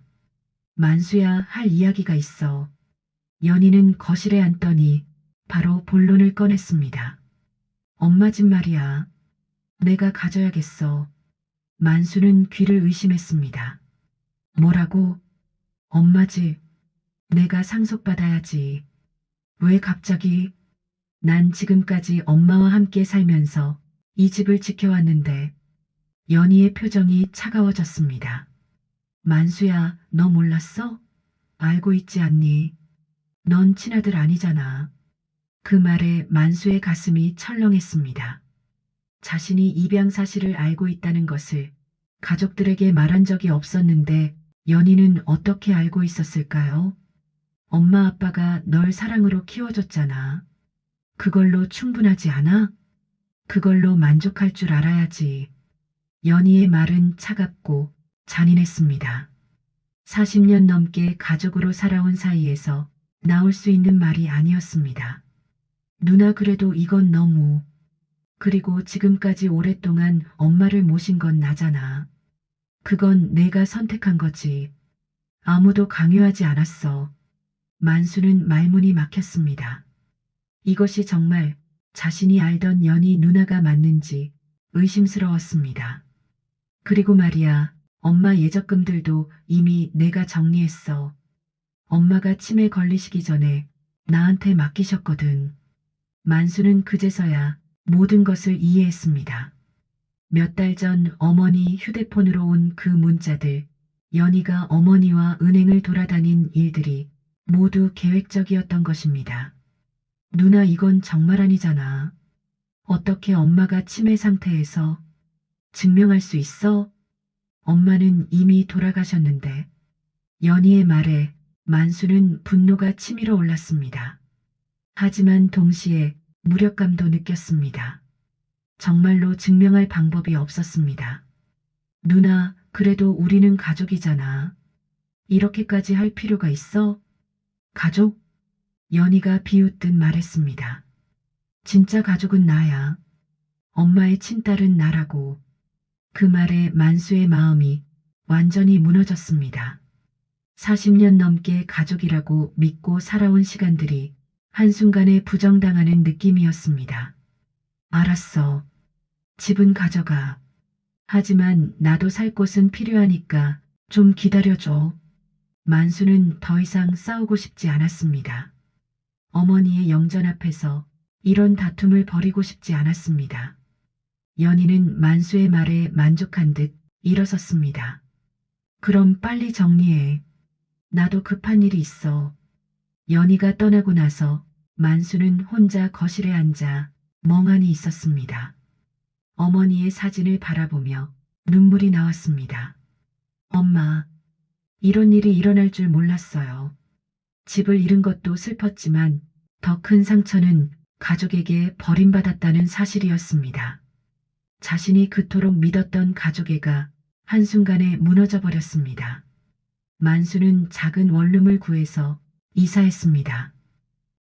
만수야, 할 이야기가 있어. 연희는 거실에 앉더니 바로 본론을 꺼냈습니다. 엄마 집 말이야. 내가 가져야겠어. 만수는 귀를 의심했습니다. 뭐라고? 엄마 집. 내가 상속받아야지. 왜 갑자기? 난 지금까지 엄마와 함께 살면서 이 집을 지켜왔는데. 연희의 표정이 차가워졌습니다. 만수야, 너 몰랐어? 알고 있지 않니? 넌 친아들 아니잖아. 그 말에 만수의 가슴이 철렁했습니다. 자신이 입양 사실을 알고 있다는 것을 가족들에게 말한 적이 없었는데 연희는 어떻게 알고 있었을까요? 엄마 아빠가 널 사랑으로 키워줬잖아. 그걸로 충분하지 않아? 그걸로 만족할 줄 알아야지. 연희의 말은 차갑고 잔인했습니다. 40년 넘게 가족으로 살아온 사이에서 나올 수 있는 말이 아니었습니다. 누나, 그래도 이건 너무. 그리고 지금까지 오랫동안 엄마를 모신 건 나잖아. 그건 내가 선택한 거지. 아무도 강요하지 않았어. 만수는 말문이 막혔습니다. 이것이 정말 자신이 알던 연희 누나가 맞는지 의심스러웠습니다. 그리고 말이야, 엄마 예적금들도 이미 내가 정리했어. 엄마가 치매 걸리시기 전에 나한테 맡기셨거든. 만수는 그제서야 모든 것을 이해했습니다. 몇 달 전 어머니 휴대폰으로 온 그 문자들, 연희가 어머니와 은행을 돌아다닌 일들이 모두 계획적이었던 것입니다. 누나, 이건 정말 아니잖아. 어떻게 엄마가 치매 상태에서 증명할 수 있어? 엄마는 이미 돌아가셨는데. 연희의 말에 만수는 분노가 치밀어 올랐습니다. 하지만 동시에 무력감도 느꼈습니다. 정말로 증명할 방법이 없었습니다. 누나, 그래도 우리는 가족이잖아. 이렇게까지 할 필요가 있어? 가족? 연희가 비웃듯 말했습니다. 진짜 가족은 나야. 엄마의 친딸은 나라고. 그 말에 만수의 마음이 완전히 무너졌습니다. 40년 넘게 가족이라고 믿고 살아온 시간들이 한순간에 부정당하는 느낌이었습니다. 알았어. 집은 가져가. 하지만 나도 살 곳은 필요하니까 좀 기다려줘. 만수는 더 이상 싸우고 싶지 않았습니다. 어머니의 영전 앞에서 이런 다툼을 벌이고 싶지 않았습니다. 연희는 만수의 말에 만족한 듯 일어섰습니다. 그럼 빨리 정리해. 나도 급한 일이 있어. 연희가 떠나고 나서 만수는 혼자 거실에 앉아 멍하니 있었습니다. 어머니의 사진을 바라보며 눈물이 나왔습니다. 엄마, 이런 일이 일어날 줄 몰랐어요. 집을 잃은 것도 슬펐지만 더 큰 상처는 가족에게 버림받았다는 사실이었습니다. 자신이 그토록 믿었던 가족애가 한순간에 무너져 버렸습니다. 만수는 작은 원룸을 구해서 이사했습니다.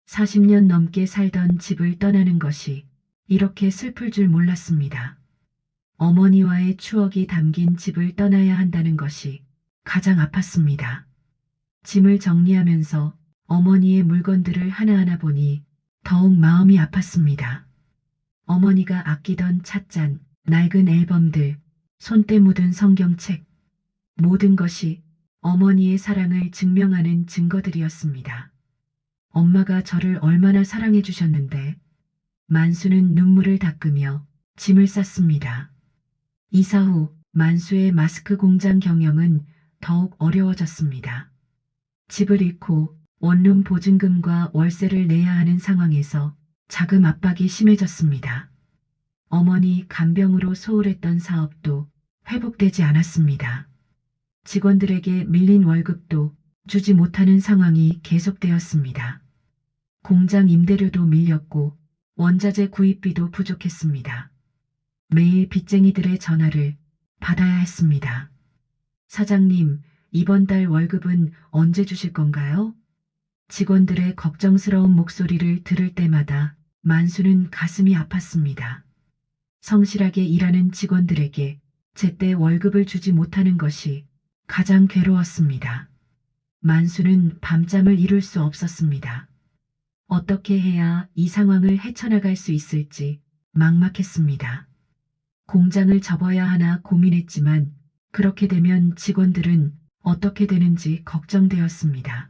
40년 넘게 살던 집을 떠나는 것이 이렇게 슬플 줄 몰랐습니다. 어머니와의 추억이 담긴 집을 떠나야 한다는 것이 가장 아팠습니다. 짐을 정리하면서 어머니의 물건들을 하나하나 보니 더욱 마음이 아팠습니다. 어머니가 아끼던 찻잔, 낡은 앨범들, 손때 묻은 성경책, 모든 것이 어머니의 사랑을 증명하는 증거들이었습니다. 엄마가 저를 얼마나 사랑해 주셨는데. 만수는 눈물을 닦으며 짐을 쌌습니다. 이사 후 만수의 마스크 공장 경영은 더욱 어려워졌습니다. 집을 잃고 원룸 보증금과 월세를 내야 하는 상황에서 자금 압박이 심해졌습니다. 어머니 간병으로 소홀했던 사업도 회복되지 않았습니다. 직원들에게 밀린 월급도 주지 못하는 상황이 계속되었습니다. 공장 임대료도 밀렸고 원자재 구입비도 부족했습니다. 매일 빚쟁이들의 전화를 받아야 했습니다. 사장님, 이번 달 월급은 언제 주실 건가요? 직원들의 걱정스러운 목소리를 들을 때마다 만수는 가슴이 아팠습니다. 성실하게 일하는 직원들에게 제때 월급을 주지 못하는 것이 가장 괴로웠습니다. 만수는 밤잠을 이룰 수 없었습니다. 어떻게 해야 이 상황을 헤쳐나갈 수 있을지 막막했습니다. 공장을 접어야 하나 고민했지만 그렇게 되면 직원들은 어떻게 되는지 걱정되었습니다.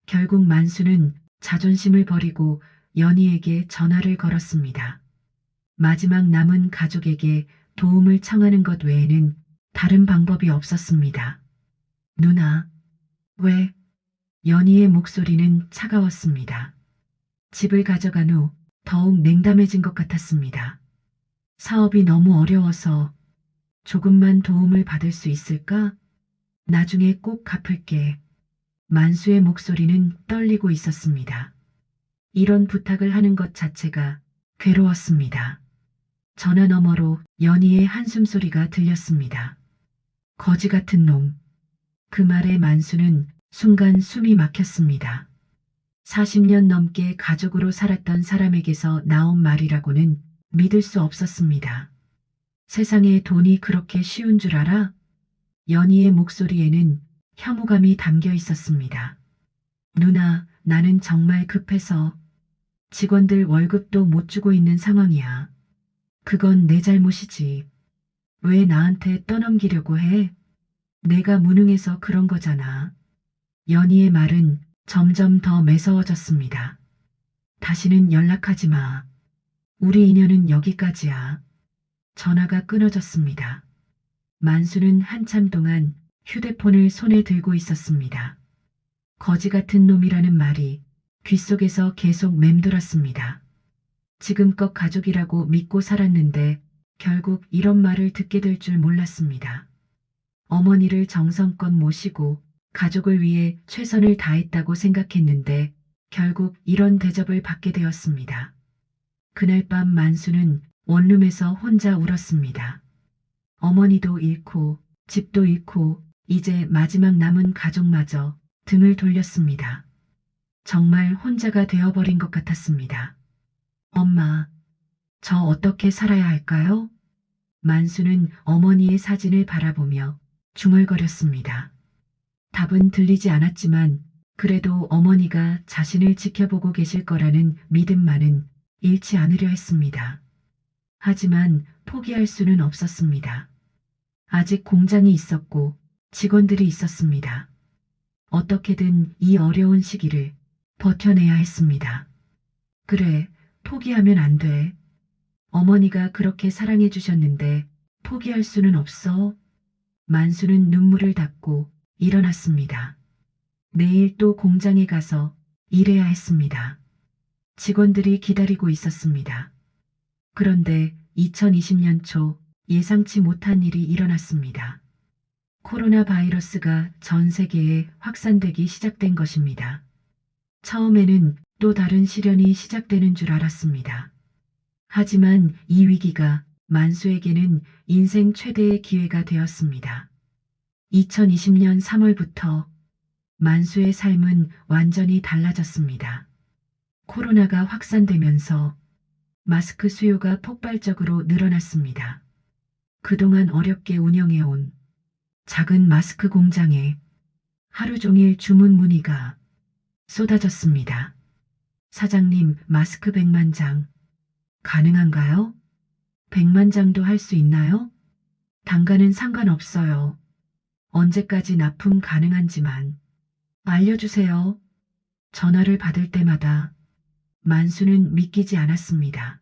결국 만수는 자존심을 버리고 연희에게 전화를 걸었습니다. 마지막 남은 가족에게 도움을 청하는 것 외에는 다른 방법이 없었습니다. 누나, 왜? 연희의 목소리는 차가웠습니다. 집을 가져간 후 더욱 냉담해진 것 같았습니다. 사업이 너무 어려워서 조금만 도움을 받을 수 있을까? 나중에 꼭 갚을게. 만수의 목소리는 떨리고 있었습니다. 이런 부탁을 하는 것 자체가 괴로웠습니다. 전화 너머로 연희의 한숨소리가 들렸습니다. 거지 같은 놈. 그 말에 만수는 순간 숨이 막혔습니다. 40년 넘게 가족으로 살았던 사람에게서 나온 말이라고는 믿을 수 없었습니다. 세상에 돈이 그렇게 쉬운 줄 알아? 연희의 목소리에는 혐오감이 담겨 있었습니다. 누나, 나는 정말 급해서 직원들 월급도 못 주고 있는 상황이야. 그건 내 잘못이지. 왜 나한테 떠넘기려고 해? 내가 무능해서 그런 거잖아. 연희의 말은 점점 더 매서워졌습니다. 다시는 연락하지 마. 우리 인연은 여기까지야. 전화가 끊어졌습니다. 만수는 한참 동안 휴대폰을 손에 들고 있었습니다. 거지 같은 놈이라는 말이 귓속에서 계속 맴돌았습니다. 지금껏 가족이라고 믿고 살았는데 결국 이런 말을 듣게 될 줄 몰랐습니다. 어머니를 정성껏 모시고 가족을 위해 최선을 다했다고 생각했는데 결국 이런 대접을 받게 되었습니다. 그날 밤 만수는 원룸에서 혼자 울었습니다. 어머니도 잃고 집도 잃고 이제 마지막 남은 가족마저 등을 돌렸습니다. 정말 혼자가 되어버린 것 같았습니다. 엄마, 저 어떻게 살아야 할까요? 만수는 어머니의 사진을 바라보며 중얼거렸습니다. 답은 들리지 않았지만 그래도 어머니가 자신을 지켜보고 계실 거라는 믿음만은 잃지 않으려 했습니다. 하지만 포기할 수는 없었습니다. 아직 공장이 있었고 직원들이 있었습니다. 어떻게든 이 어려운 시기를 버텨내야 했습니다. 그래, 포기하면 안 돼. 어머니가 그렇게 사랑해 주셨는데 포기할 수는 없어. 만수는 눈물을 닦고 일어났습니다. 내일 또 공장에 가서 일해야 했습니다. 직원들이 기다리고 있었습니다. 그런데 2020년 초 예상치 못한 일이 일어났습니다. 코로나 바이러스가 전 세계에 확산되기 시작된 것입니다. 처음에는 또 다른 시련이 시작되는 줄 알았습니다. 하지만 이 위기가 만수에게는 인생 최대의 기회가 되었습니다. 2020년 3월부터 만수의 삶은 완전히 달라졌습니다. 코로나가 확산되면서 마스크 수요가 폭발적으로 늘어났습니다. 그동안 어렵게 운영해온 작은 마스크 공장에 하루 종일 주문 문의가 쏟아졌습니다. 사장님, 마스크 100만 장 가능한가요? 100만 장도 할 수 있나요? 단가는 상관없어요. 언제까지 납품 가능한지만 알려주세요. 전화를 받을 때마다 만수는 믿기지 않았습니다.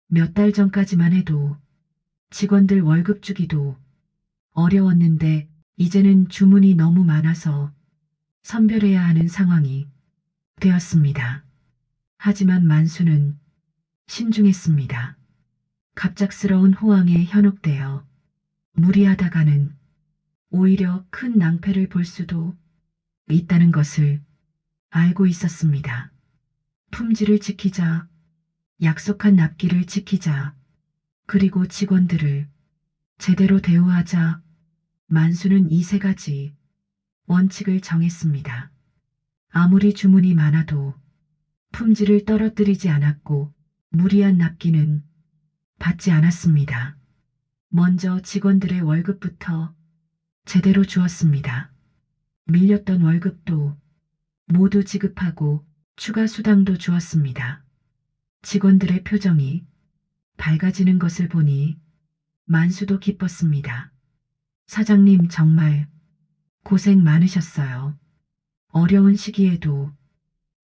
몇 달 전까지만 해도 직원들 월급 주기도 어려웠는데 이제는 주문이 너무 많아서 선별해야 하는 상황이 되었습니다. 하지만 만수는 신중했습니다. 갑작스러운 호황에 현혹되어 무리하다가는 오히려 큰 낭패를 볼 수도 있다는 것을 알고 있었습니다. 품질을 지키자, 약속한 납기를 지키자, 그리고 직원들을 제대로 대우하자. 만수는 이 세 가지 원칙을 정했습니다. 아무리 주문이 많아도 품질을 떨어뜨리지 않았고 무리한 납기는 받지 않았습니다. 먼저 직원들의 월급부터 제대로 주었습니다. 밀렸던 월급도 모두 지급하고 추가 수당도 주었습니다. 직원들의 표정이 밝아지는 것을 보니 만수도 기뻤습니다. 사장님 정말 고생 많으셨어요. 어려운 시기에도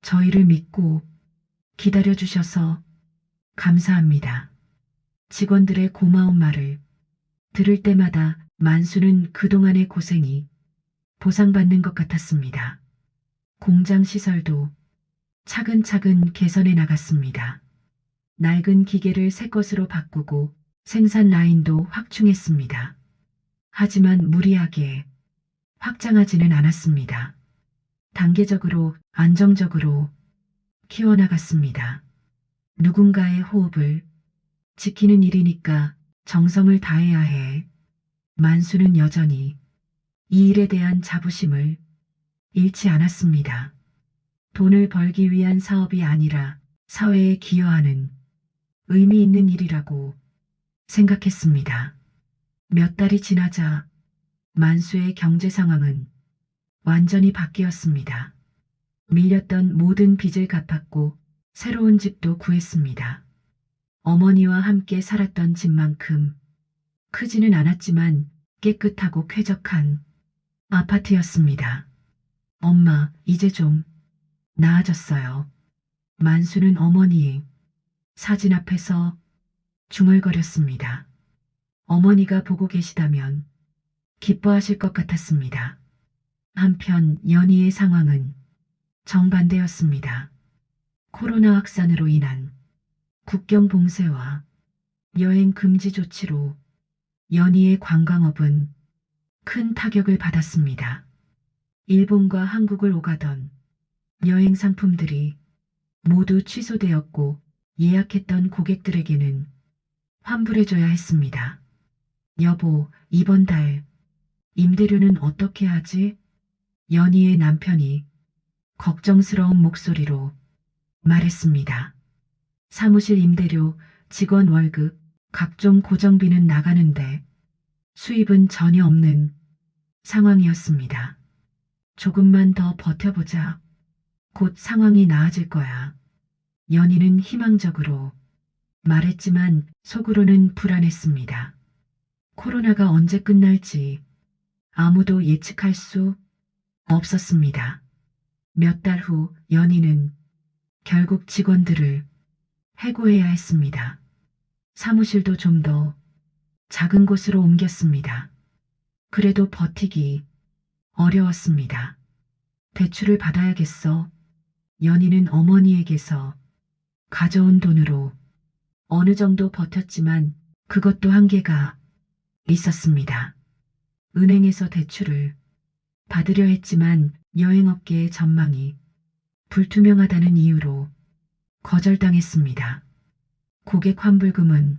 저희를 믿고 기다려주셔서 감사합니다. 직원들의 고마운 말을 들을 때마다 만수는 그동안의 고생이 보상받는 것 같았습니다. 공장 시설도 차근차근 개선해 나갔습니다. 낡은 기계를 새 것으로 바꾸고 생산 라인도 확충했습니다. 하지만 무리하게 확장하지는 않았습니다. 단계적으로 안정적으로 키워나갔습니다. 누군가의 호흡을 지키는 일이니까 정성을 다해야 해. 만수는 여전히 이 일에 대한 자부심을 잃지 않았습니다. 돈을 벌기 위한 사업이 아니라 사회에 기여하는 의미 있는 일이라고 생각했습니다. 몇 달이 지나자 만수의 경제 상황은 완전히 바뀌었습니다. 밀렸던 모든 빚을 갚았고 새로운 집도 구했습니다. 어머니와 함께 살았던 집만큼 크지는 않았지만 깨끗하고 쾌적한 아파트였습니다. 엄마, 이제 좀 나아졌어요. 만수는 어머니의 사진 앞에서 중얼거렸습니다. 어머니가 보고 계시다면 기뻐하실 것 같았습니다. 한편 연희의 상황은 정반대였습니다. 코로나 확산으로 인한 국경 봉쇄와 여행 금지 조치로 연희의 관광업은 큰 타격을 받았습니다. 일본과 한국을 오가던 여행 상품들이 모두 취소되었고 예약했던 고객들에게는 환불해줘야 했습니다. 여보, 이번 달 임대료는 어떻게 하지? 연희의 남편이 걱정스러운 목소리로 말했습니다. 사무실 임대료, 직원 월급, 각종 고정비는 나가는데 수입은 전혀 없는 상황이었습니다. 조금만 더 버텨보자. 곧 상황이 나아질 거야. 연희는 희망적으로 말했지만 속으로는 불안했습니다. 코로나가 언제 끝날지 아무도 예측할 수 없었습니다. 몇 달 후 연희는 결국 직원들을 해고해야 했습니다. 사무실도 좀 더 작은 곳으로 옮겼습니다. 그래도 버티기 어려웠습니다. 대출을 받아야겠어. 연희는 어머니에게서 가져온 돈으로 어느 정도 버텼지만 그것도 한계가 있었습니다. 은행에서 대출을 받으려 했지만 여행업계의 전망이 불투명하다는 이유로 거절당했습니다. 고객 환불금은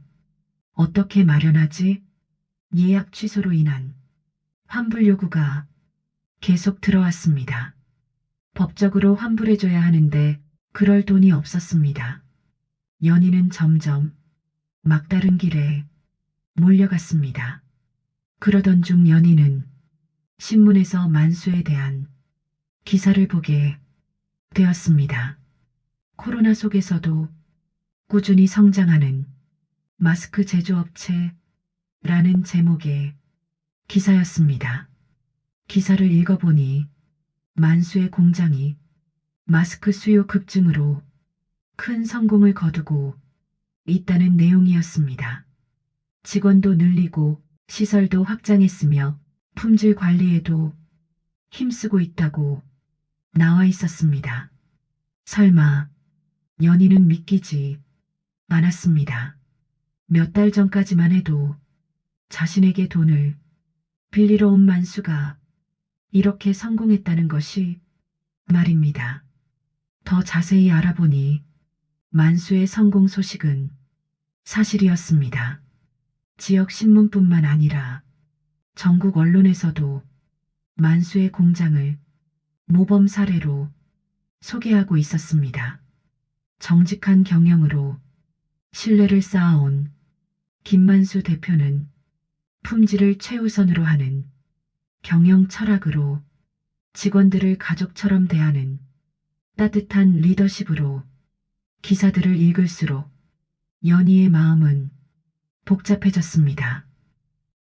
어떻게 마련하지? 예약 취소로 인한 환불 요구가 계속 들어왔습니다. 법적으로 환불해줘야 하는데 그럴 돈이 없었습니다. 연희는 점점 막다른 길에 몰려갔습니다. 그러던 중 연희는 신문에서 만수에 대한 기사를 보게 되었습니다. 코로나 속에서도 꾸준히 성장하는 마스크 제조업체라는 제목의 기사였습니다. 기사를 읽어보니 만수의 공장이 마스크 수요 급증으로 큰 성공을 거두고 있다는 내용이었습니다. 직원도 늘리고 시설도 확장했으며 품질 관리에도 힘쓰고 있다고 나와 있었습니다. 설마 연희는 믿기지 않았습니다. 몇 달 전까지만 해도 자신에게 돈을 빌리러 온 만수가 이렇게 성공했다는 것이 말입니다. 더 자세히 알아보니 만수의 성공 소식은 사실이었습니다. 지역 신문뿐만 아니라 전국 언론에서도 만수의 공장을 모범 사례로 소개하고 있었습니다. 정직한 경영으로 신뢰를 쌓아온 김만수 대표는 품질을 최우선으로 하는 경영 철학으로 직원들을 가족처럼 대하는 따뜻한 리더십으로 기사들을 읽을수록 연희의 마음은 복잡해졌습니다.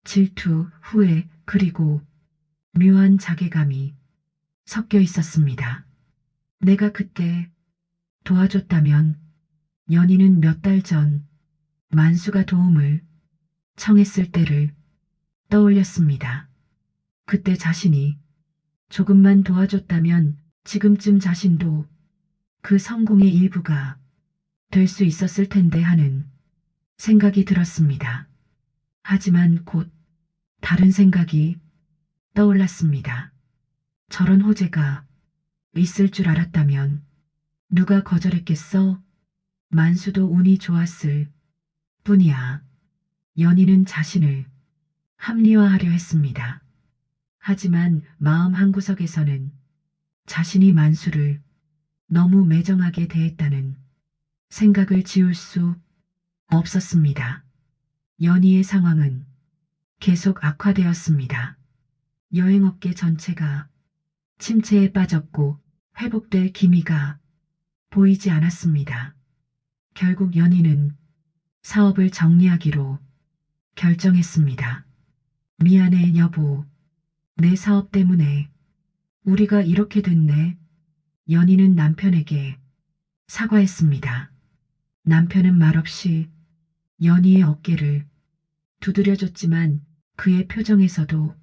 질투, 후회, 그리고 묘한 자괴감이 섞여 있었습니다. 내가 그때 도와줬다면 연희는 몇 달 전 만수가 도움을 청했을 때를 떠올렸습니다. 그때 자신이 조금만 도와줬다면 지금쯤 자신도 그 성공의 일부가 될 수 있었을 텐데 하는 생각이 들었습니다. 하지만 곧 다른 생각이 떠올랐습니다. 저런 호재가 있을 줄 알았다면 누가 거절했겠어? 만수도 운이 좋았을 뿐이야. 연희는 자신을 합리화하려 했습니다. 하지만 마음 한구석에서는 자신이 만수를 너무 매정하게 대했다는 생각을 지울 수 없었습니다. 연희의 상황은 계속 악화되었습니다. 여행업계 전체가 침체에 빠졌고 회복될 기미가 보이지 않았습니다. 결국 연희는 사업을 정리하기로 결정했습니다. 미안해 여보. 내 사업 때문에 우리가 이렇게 됐네. 연희는 남편에게 사과했습니다. 남편은 말없이 연희의 어깨를 두드려줬지만 그의 표정에서도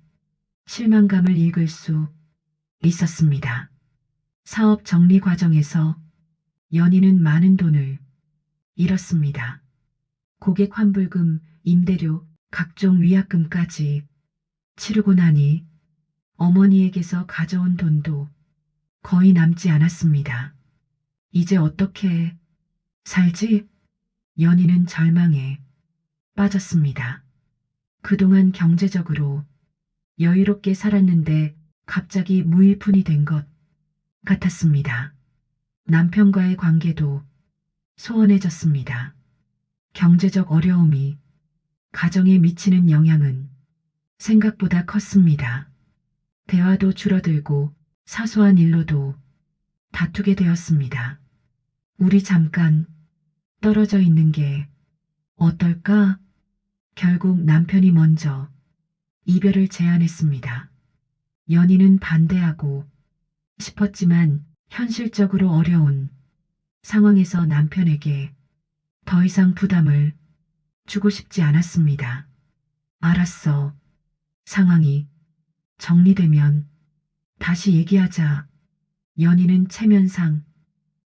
실망감을 읽을 수 있었습니다. 사업 정리 과정에서 연희는 많은 돈을 잃었습니다. 고객 환불금, 임대료, 각종 위약금까지 치르고 나니 어머니에게서 가져온 돈도 거의 남지 않았습니다. 이제 어떻게 살지? 연희는 절망에 빠졌습니다. 그동안 경제적으로 여유롭게 살았는데 갑자기 무일푼이 된 것 같았습니다. 남편과의 관계도 소원해졌습니다. 경제적 어려움이 가정에 미치는 영향은 생각보다 컸습니다. 대화도 줄어들고 사소한 일로도 다투게 되었습니다. 우리 잠깐 떨어져 있는 게 어떨까? 결국 남편이 먼저 이별을 제안했습니다. 연희는 반대하고 싶었지만 현실적으로 어려운 상황에서 남편에게 더 이상 부담을 주고 싶지 않았습니다. 알았어. 상황이 정리되면 다시 얘기하자. 연희는 체면상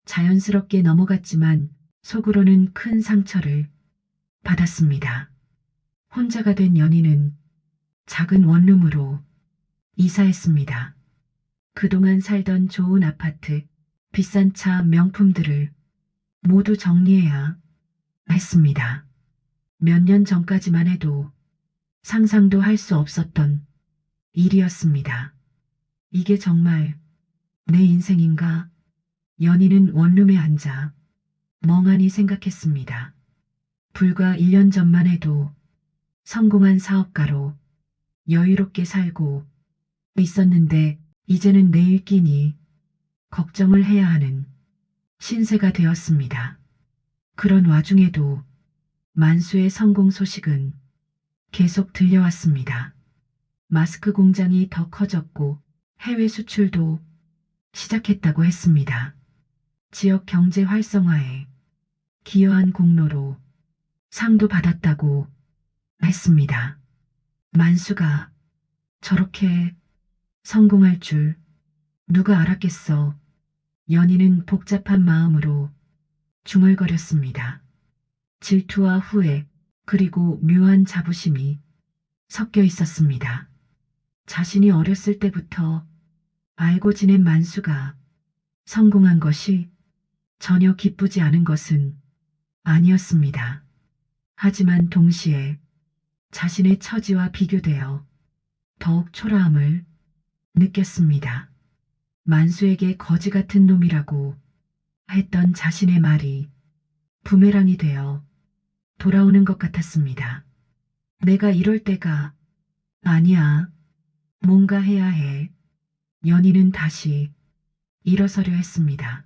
자연스럽게 넘어갔지만 속으로는 큰 상처를 받았습니다. 혼자가 된 연희는 작은 원룸으로 이사했습니다. 그동안 살던 좋은 아파트, 비싼 차, 명품들을 모두 정리해야 했습니다. 몇 년 전까지만 해도 상상도 할 수 없었던 일이었습니다. 이게 정말 내 인생인가? 연희는 원룸에 앉아 멍하니 생각했습니다. 불과 1년 전만 해도 성공한 사업가로 여유롭게 살고 있었는데 이제는 내일 끼니 걱정을 해야 하는 신세가 되었습니다. 그런 와중에도 만수의 성공 소식은 계속 들려왔습니다. 마스크 공장이 더 커졌고 해외 수출도 시작했다고 했습니다. 지역 경제 활성화에 기여한 공로로 상도 받았다고 했습니다. 만수가 저렇게 성공할 줄 누가 알았겠어. 연희는 복잡한 마음으로 중얼거렸습니다. 질투와 후회 그리고 묘한 자부심이 섞여 있었습니다. 자신이 어렸을 때부터 알고 지낸 만수가 성공한 것이 전혀 기쁘지 않은 것은 아니었습니다. 하지만 동시에 자신의 처지와 비교되어 더욱 초라함을 느꼈습니다. 만수에게 거지 같은 놈이라고 했던 자신의 말이 부메랑이 되어 돌아오는 것 같았습니다. 내가 이럴 때가 아니야. 뭔가 해야 해. 연희는 다시 일어서려 했습니다.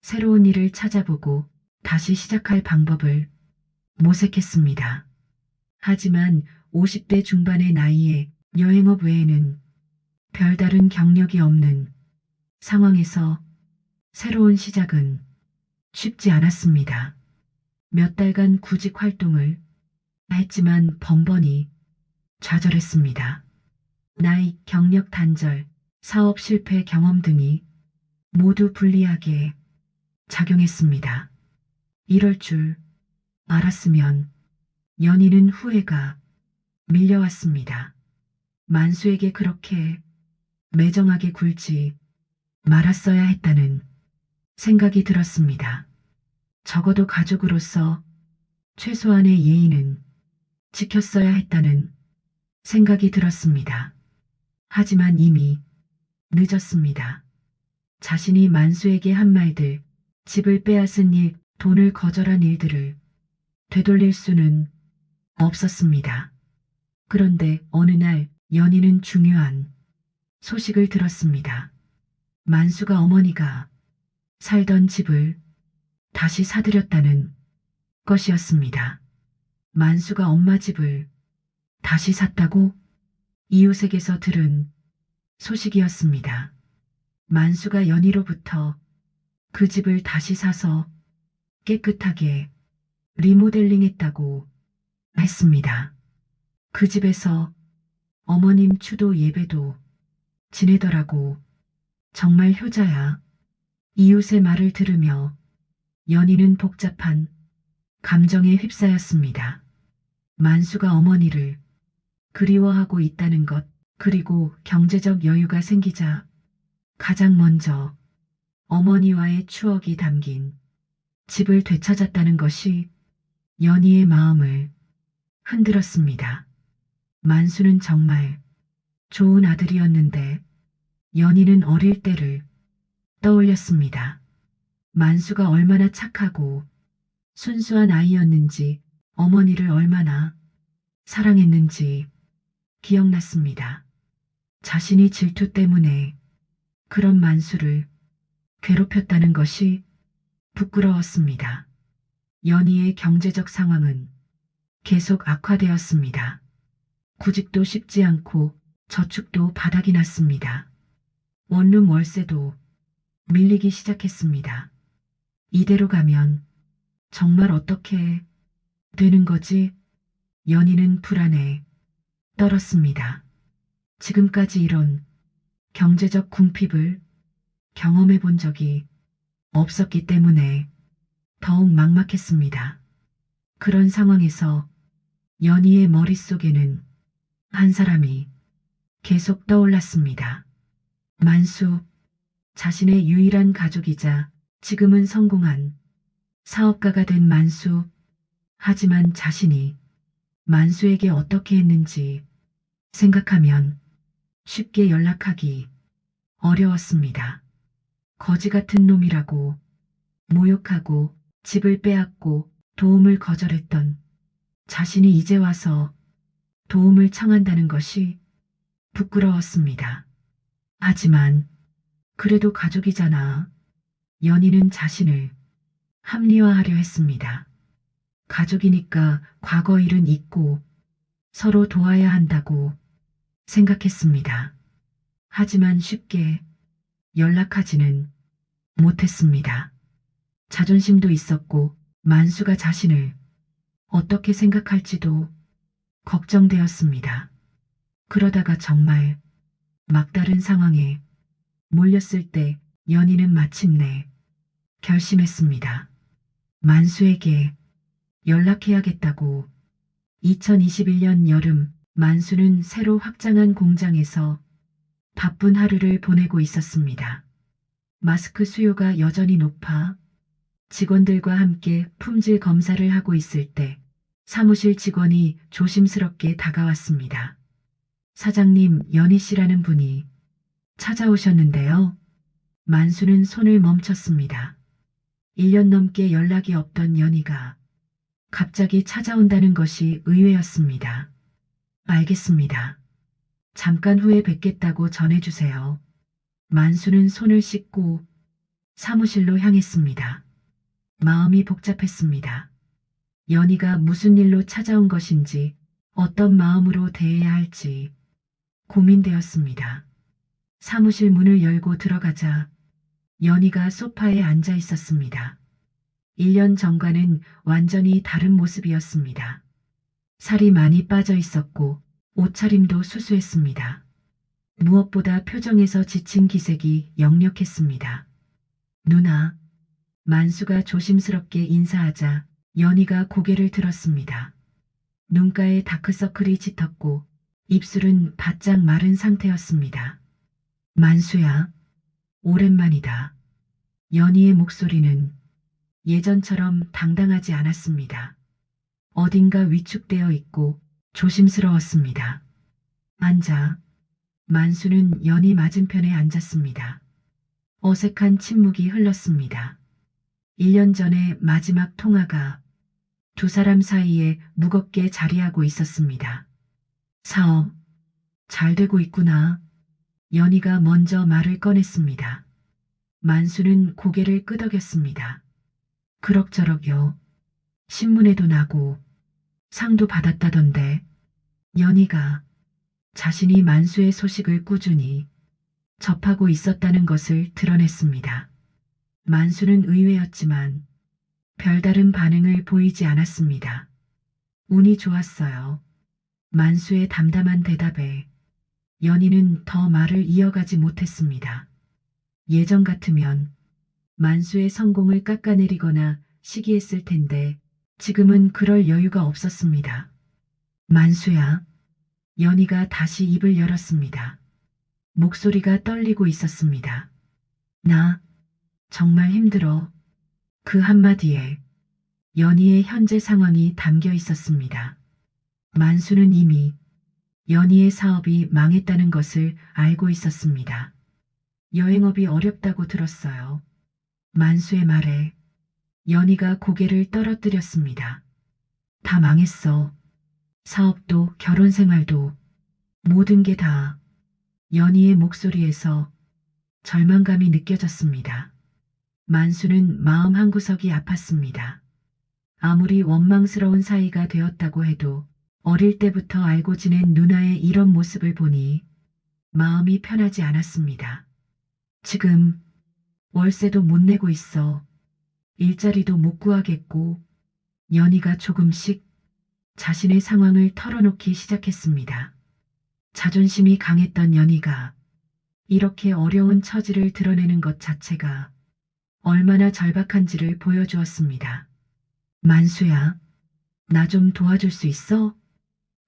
새로운 일을 찾아보고 다시 시작할 방법을 모색했습니다. 하지만 50대 중반의 나이에 여행업 외에는 별다른 경력이 없는 상황에서 새로운 시작은 쉽지 않았습니다. 몇 달간 구직 활동을 했지만 번번이 좌절했습니다. 나이, 경력 단절, 사업 실패 경험 등이 모두 불리하게 작용했습니다. 이럴 줄 알았으면 연희는 후회가 밀려왔습니다. 만수에게 그렇게 매정하게 굴지 말았어야 했다는 생각이 들었습니다. 적어도 가족으로서 최소한의 예의는 지켰어야 했다는 생각이 들었습니다. 하지만 이미 늦었습니다. 자신이 만수에게 한 말들, 집을 빼앗은 일, 돈을 거절한 일들을 되돌릴 수는 없었습니다. 그런데 어느 날 연희는 중요한 소식을 들었습니다. 만수가 어머니가 살던 집을 다시 사들였다는 것이었습니다. 만수가 엄마 집을 다시 샀다고? 이웃에게서 들은 소식이었습니다. 만수가 연희로부터 그 집을 다시 사서 깨끗하게 리모델링했다고 했습니다. 그 집에서 어머님 추도 예배도 지내더라고. 정말 효자야. 이웃의 말을 들으며 연희는 복잡한 감정에 휩싸였습니다. 만수가 어머니를 그리워하고 있다는 것, 그리고 경제적 여유가 생기자 가장 먼저 어머니와의 추억이 담긴 집을 되찾았다는 것이 연희의 마음을 흔들었습니다. 만수는 정말 좋은 아들이었는데 연희는 어릴 때를 떠올렸습니다. 만수가 얼마나 착하고 순수한 아이였는지, 어머니를 얼마나 사랑했는지 기억났습니다. 자신이 질투 때문에 그런 만수를 괴롭혔다는 것이 부끄러웠습니다. 연희의 경제적 상황은 계속 악화되었습니다. 구직도 쉽지 않고 저축도 바닥이 났습니다. 원룸 월세도 밀리기 시작했습니다. 이대로 가면 정말 어떻게 되는 거지? 연희는 불안에 떨었습니다. 지금까지 이런 경제적 궁핍을 경험해 본 적이 없었기 때문에 더욱 막막했습니다. 그런 상황에서 연희의 머릿속에는 한 사람이 계속 떠올랐습니다. 만수, 자신의 유일한 가족이자 지금은 성공한 사업가가 된 만수. 하지만 자신이 만수에게 어떻게 했는지 생각하면 쉽게 연락하기 어려웠습니다. 거지 같은 놈이라고 모욕하고 집을 빼앗고 도움을 거절했던 자신이 이제 와서 도움을 청한다는 것이 부끄러웠습니다. 하지만 그래도 가족이잖아. 연희는 자신을 합리화하려 했습니다. 가족이니까 과거 일은 잊고 서로 도와야 한다고 생각했습니다. 하지만 쉽게 연락하지는 못했습니다. 자존심도 있었고 만수가 자신을 어떻게 생각할지도 걱정되었습니다. 그러다가 정말 막다른 상황에 몰렸을 때 연희는 마침내 결심했습니다. 만수에게 연락해야겠다고. 2021년 여름 만수는 새로 확장한 공장에서 바쁜 하루를 보내고 있었습니다. 마스크 수요가 여전히 높아 직원들과 함께 품질 검사를 하고 있을 때 사무실 직원이 조심스럽게 다가왔습니다. 사장님, 연희 씨라는 분이 찾아오셨는데요. 만수는 손을 멈췄습니다. 1년 넘게 연락이 없던 연희가 갑자기 찾아온다는 것이 의외였습니다. 알겠습니다. 잠깐 후에 뵙겠다고 전해주세요. 만수는 손을 씻고 사무실로 향했습니다. 마음이 복잡했습니다. 연희가 무슨 일로 찾아온 것인지 어떤 마음으로 대해야 할지 고민되었습니다. 사무실 문을 열고 들어가자 연희가 소파에 앉아 있었습니다. 1년 전과는 완전히 다른 모습이었습니다. 살이 많이 빠져 있었고 옷차림도 수수했습니다. 무엇보다 표정에서 지친 기색이 역력했습니다. 누나, 만수가 조심스럽게 인사하자 연희가 고개를 들었습니다. 눈가에 다크서클이 짙었고 입술은 바짝 마른 상태였습니다. 만수야, 오랜만이다. 연희의 목소리는 예전처럼 당당하지 않았습니다. 어딘가 위축되어 있고 조심스러웠습니다. 앉아. 만수는 연희 맞은편에 앉았습니다. 어색한 침묵이 흘렀습니다. 1년 전에 마지막 통화가 두 사람 사이에 무겁게 자리하고 있었습니다. 사업, 잘 되고 있구나. 연희가 먼저 말을 꺼냈습니다. 만수는 고개를 끄덕였습니다. 그럭저럭요. 신문에도 나고 상도 받았다던데. 연희가 자신이 만수의 소식을 꾸준히 접하고 있었다는 것을 드러냈습니다. 만수는 의외였지만 별다른 반응을 보이지 않았습니다. 운이 좋았어요. 만수의 담담한 대답에 연희는 더 말을 이어가지 못했습니다. 예전 같으면 만수의 성공을 깎아내리거나 시기했을 텐데 지금은 그럴 여유가 없었습니다. 만수야. 연희가 다시 입을 열었습니다. 목소리가 떨리고 있었습니다. 나 정말 힘들어. 그 한마디에 연희의 현재 상황이 담겨 있었습니다. 만수는 이미 연희의 사업이 망했다는 것을 알고 있었습니다. 여행업이 어렵다고 들었어요. 만수의 말에 연희가 고개를 떨어뜨렸습니다. 다 망했어. 사업도 결혼 생활도 모든 게 다. 연희의 목소리에서 절망감이 느껴졌습니다. 만수는 마음 한구석이 아팠습니다. 아무리 원망스러운 사이가 되었다고 해도 어릴 때부터 알고 지낸 누나의 이런 모습을 보니 마음이 편하지 않았습니다. 지금 월세도 못 내고 있어. 일자리도 못 구하겠고 연희가 조금씩 자신의 상황을 털어놓기 시작했습니다. 자존심이 강했던 연희가 이렇게 어려운 처지를 드러내는 것 자체가 얼마나 절박한지를 보여주었습니다. 만수야, 나 좀 도와줄 수 있어?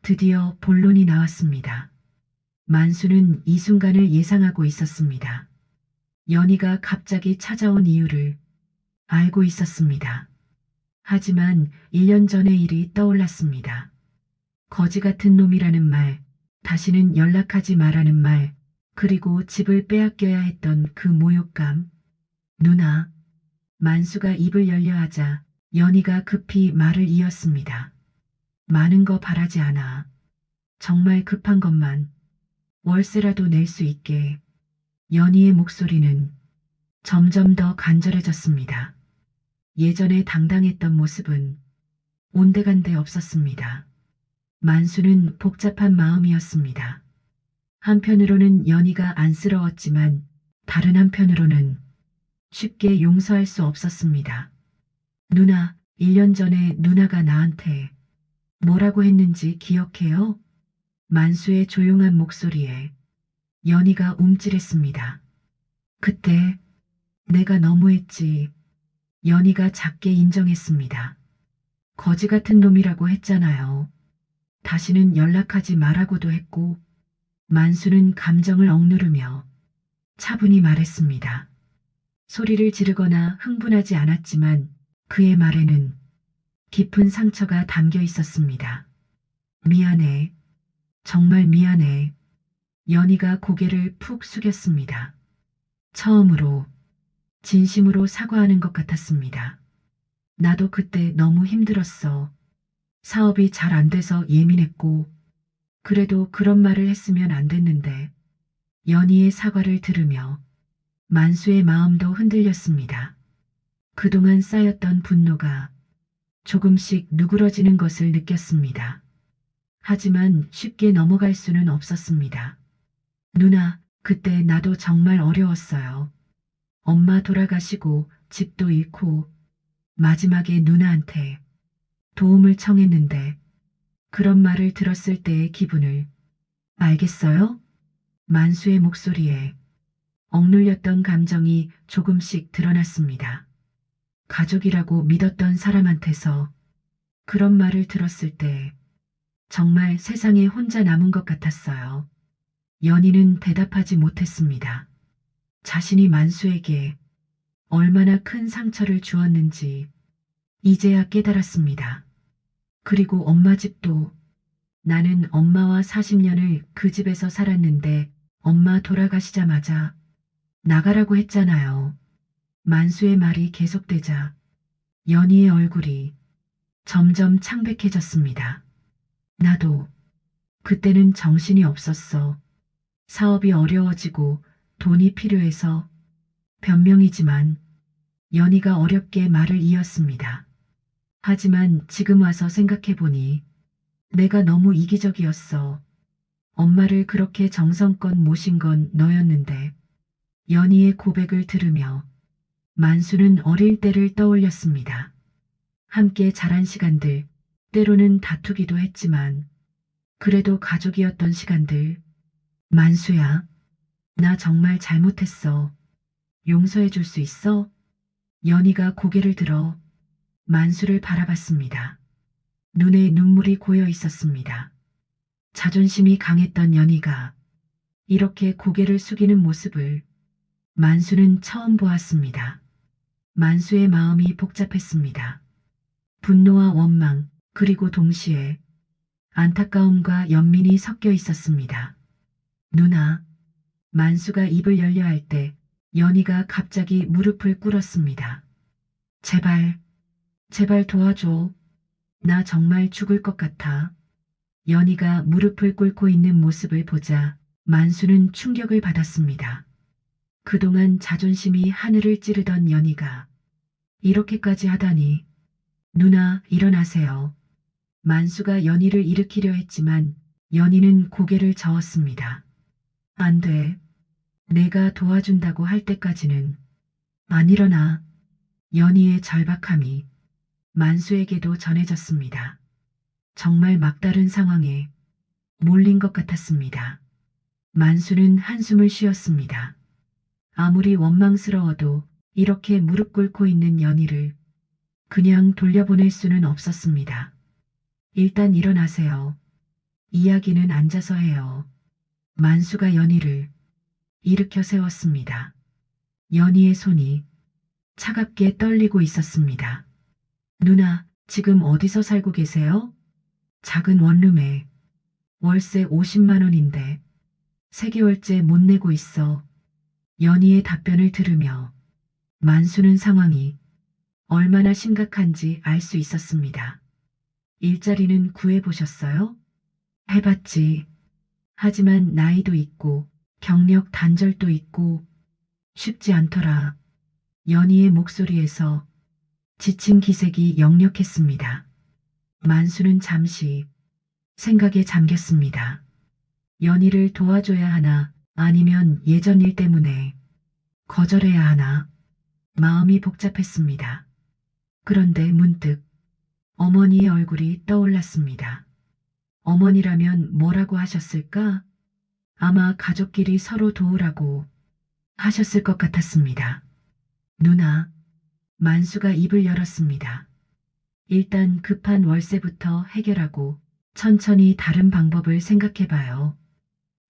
드디어 본론이 나왔습니다. 만수는 이 순간을 예상하고 있었습니다. 연희가 갑자기 찾아온 이유를 알고 있었습니다. 하지만 1년 전의 일이 떠올랐습니다. 거지 같은 놈이라는 말, 다시는 연락하지 말라는 말, 그리고 집을 빼앗겨야 했던 그 모욕감. 누나, 만수가 입을 열려 하자 연희가 급히 말을 이었습니다. 많은 거 바라지 않아. 정말 급한 것만. 월세라도 낼 수 있게. 연희의 목소리는 점점 더 간절해졌습니다. 예전에 당당했던 모습은 온데간데 없었습니다. 만수는 복잡한 마음이었습니다. 한편으로는 연희가 안쓰러웠지만 다른 한편으로는 쉽게 용서할 수 없었습니다. 누나, 1년 전에 누나가 나한테 뭐라고 했는지 기억해요? 만수의 조용한 목소리에 연희가 움찔했습니다. 그때 내가 너무했지. 연희가 작게 인정했습니다. 거지 같은 놈이라고 했잖아요. 다시는 연락하지 말라고도 했고. 만수는 감정을 억누르며 차분히 말했습니다. 소리를 지르거나 흥분하지 않았지만 그의 말에는 깊은 상처가 담겨 있었습니다. 미안해. 정말 미안해. 연희가 고개를 푹 숙였습니다. 처음으로 진심으로 사과하는 것 같았습니다. 나도 그때 너무 힘들었어. 사업이 잘 안 돼서 예민했고 그래도 그런 말을 했으면 안 됐는데. 연희의 사과를 들으며 만수의 마음도 흔들렸습니다. 그동안 쌓였던 분노가 조금씩 누그러지는 것을 느꼈습니다. 하지만 쉽게 넘어갈 수는 없었습니다. 누나, 그때 나도 정말 어려웠어요. 엄마 돌아가시고 집도 잃고 마지막에 누나한테 도움을 청했는데 그런 말을 들었을 때의 기분을 알겠어요? 만수의 목소리에 억눌렸던 감정이 조금씩 드러났습니다. 가족이라고 믿었던 사람한테서 그런 말을 들었을 때 정말 세상에 혼자 남은 것 같았어요. 연희는 대답하지 못했습니다. 자신이 만수에게 얼마나 큰 상처를 주었는지 이제야 깨달았습니다. 그리고 엄마 집도 나는 엄마와 40년을 그 집에서 살았는데 엄마 돌아가시자마자 나가라고 했잖아요. 만수의 말이 계속되자 연희의 얼굴이 점점 창백해졌습니다. 나도 그때는 정신이 없었어. 사업이 어려워지고 돈이 필요해서. 변명이지만 연희가 어렵게 말을 이었습니다. 하지만 지금 와서 생각해보니 내가 너무 이기적이었어. 엄마를 그렇게 정성껏 모신 건 너였는데. 연희의 고백을 들으며 만수는 어릴 때를 떠올렸습니다. 함께 자란 시간들, 때로는 다투기도 했지만 그래도 가족이었던 시간들. 만수야, 나 정말 잘못했어. 용서해 줄 수 있어? 연희가 고개를 들어 만수를 바라봤습니다. 눈에 눈물이 고여 있었습니다. 자존심이 강했던 연희가 이렇게 고개를 숙이는 모습을 만수는 처음 보았습니다. 만수의 마음이 복잡했습니다. 분노와 원망, 그리고 동시에 안타까움과 연민이 섞여 있었습니다. 누나, 만수가 입을 열려 할 때 연희가 갑자기 무릎을 꿇었습니다. 제발, 제발 도와줘. 나 정말 죽을 것 같아. 연희가 무릎을 꿇고 있는 모습을 보자 만수는 충격을 받았습니다. 그동안 자존심이 하늘을 찌르던 연희가 이렇게까지 하다니. 누나, 일어나세요. 만수가 연희를 일으키려 했지만 연희는 고개를 저었습니다. 안 돼. 내가 도와준다고 할 때까지는 안 일어나. 연희의 절박함이 만수에게도 전해졌습니다. 정말 막다른 상황에 몰린 것 같았습니다. 만수는 한숨을 쉬었습니다. 아무리 원망스러워도 이렇게 무릎 꿇고 있는 연희를 그냥 돌려보낼 수는 없었습니다. 일단 일어나세요. 이야기는 앉아서 해요. 만수가 연희를 일으켜 세웠습니다. 연희의 손이 차갑게 떨리고 있었습니다. 누나, 지금 어디서 살고 계세요? 작은 원룸에. 월세 50만 원인데 3개월째 못 내고 있어. 연희의 답변을 들으며 만수는 상황이 얼마나 심각한지 알 수 있었습니다. 일자리는 구해보셨어요? 해봤지. 하지만 나이도 있고 경력 단절도 있고 쉽지 않더라. 연희의 목소리에서 지친 기색이 역력했습니다. 만수는 잠시 생각에 잠겼습니다. 연희를 도와줘야 하나 아니면 예전 일 때문에 거절해야 하나 마음이 복잡했습니다. 그런데 문득 어머니의 얼굴이 떠올랐습니다. 어머니라면 뭐라고 하셨을까? 아마 가족끼리 서로 도우라고 하셨을 것 같았습니다. 누나, 만수가 입을 열었습니다. 일단 급한 월세부터 해결하고 천천히 다른 방법을 생각해봐요.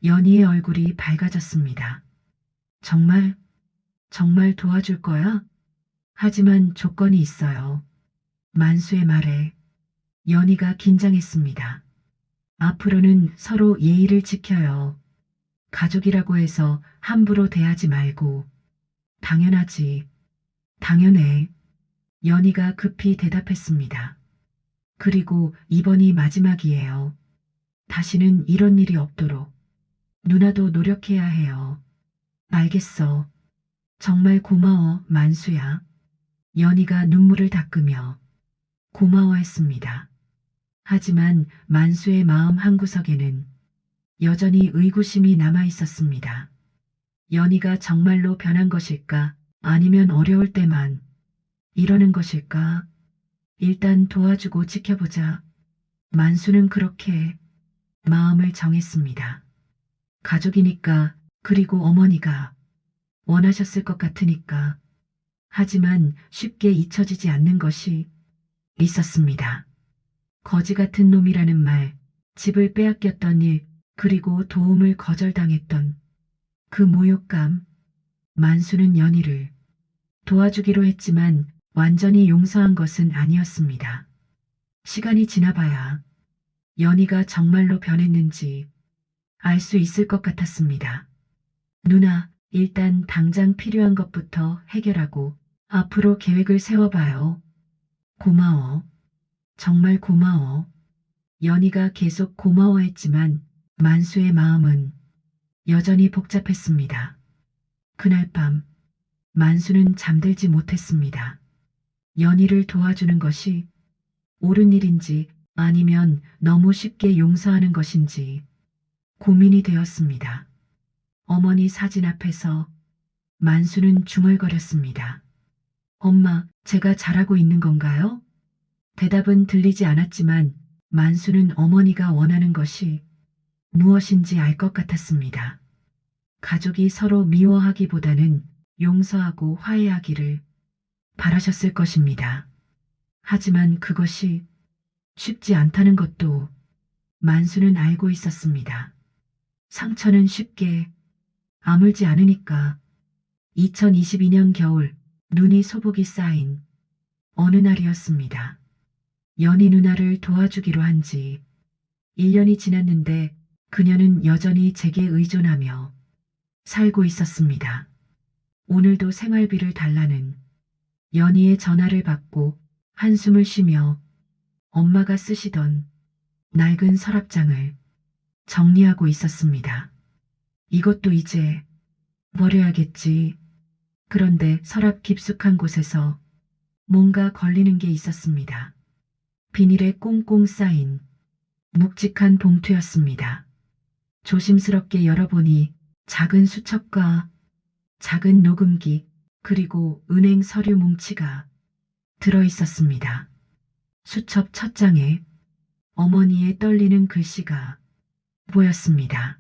연희의 얼굴이 밝아졌습니다. 정말 도와줄 거야? 하지만 조건이 있어요. 만수의 말에 연희가 긴장했습니다. 앞으로는 서로 예의를 지켜요. 가족이라고 해서 함부로 대하지 말고. 당연하지. 당연해. 연희가 급히 대답했습니다. 그리고 이번이 마지막이에요. 다시는 이런 일이 없도록 누나도 노력해야 해요. 알겠어. 정말 고마워, 만수야. 연희가 눈물을 닦으며 고마워했습니다. 하지만 만수의 마음 한구석에는 여전히 의구심이 남아 있었습니다. 연희가 정말로 변한 것일까? 아니면 어려울 때만 이러는 것일까? 일단 도와주고 지켜보자. 만수는 그렇게 마음을 정했습니다. 가족이니까, 그리고 어머니가 원하셨을 것 같으니까. 하지만 쉽게 잊혀지지 않는 것이 있었습니다. 거지 같은 놈이라는 말, 집을 빼앗겼던 일, 그리고 도움을 거절당했던 그 모욕감. 만수는 연희를 도와주기로 했지만 완전히 용서한 것은 아니었습니다. 시간이 지나봐야 연희가 정말로 변했는지 알 수 있을 것 같았습니다. 누나, 일단 당장 필요한 것부터 해결하고 앞으로 계획을 세워봐요. 고마워. 정말 고마워. 연희가 계속 고마워했지만 만수의 마음은 여전히 복잡했습니다. 그날 밤 만수는 잠들지 못했습니다. 연희를 도와주는 것이 옳은 일인지 아니면 너무 쉽게 용서하는 것인지 고민이 되었습니다. 어머니 사진 앞에서 만수는 중얼거렸습니다. 엄마, 제가 잘하고 있는 건가요? 대답은 들리지 않았지만 만수는 어머니가 원하는 것이 무엇인지 알 것 같았습니다. 가족이 서로 미워하기보다는 용서하고 화해하기를 바라셨을 것입니다. 하지만 그것이 쉽지 않다는 것도 만수는 알고 있었습니다. 상처는 쉽게 아물지 않으니까. 2022년 겨울, 눈이 소복이 쌓인 어느 날이었습니다. 연희 누나를 도와주기로 한 지 1년이 지났는데 그녀는 여전히 제게 의존하며 살고 있었습니다. 오늘도 생활비를 달라는 연희의 전화를 받고 한숨을 쉬며 엄마가 쓰시던 낡은 서랍장을 정리하고 있었습니다. 이것도 이제 버려야겠지. 그런데 서랍 깊숙한 곳에서 뭔가 걸리는 게 있었습니다. 비닐에 꽁꽁 쌓인 묵직한 봉투였습니다. 조심스럽게 열어보니 작은 수첩과 작은 녹음기 그리고 은행 서류 뭉치가 들어 있었습니다. 수첩 첫 장에 어머니의 떨리는 글씨가 보였습니다.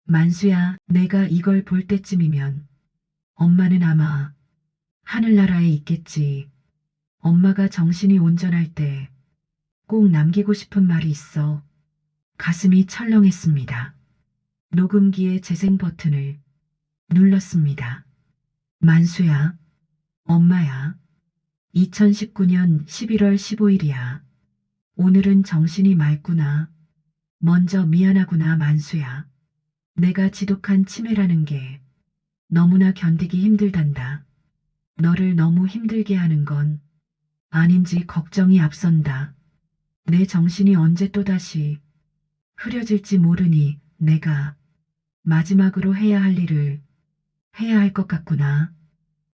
만수야, 내가 이걸 볼 때쯤이면 엄마는 아마 하늘나라에 있겠지. 엄마가 정신이 온전할 때 꼭 남기고 싶은 말이 있어. 가슴이 철렁했습니다. 녹음기의 재생 버튼을 눌렀습니다. 만수야, 엄마야. 2019년 11월 15일이야. 오늘은 정신이 맑구나. 먼저 미안하구나, 만수야. 내가 지독한 치매라는 게 너무나 견디기 힘들단다. 너를 너무 힘들게 하는 건 아닌지 걱정이 앞선다. 내 정신이 언제 또다시 흐려질지 모르니 내가 마지막으로 해야 할 일을 해야 할 것 같구나.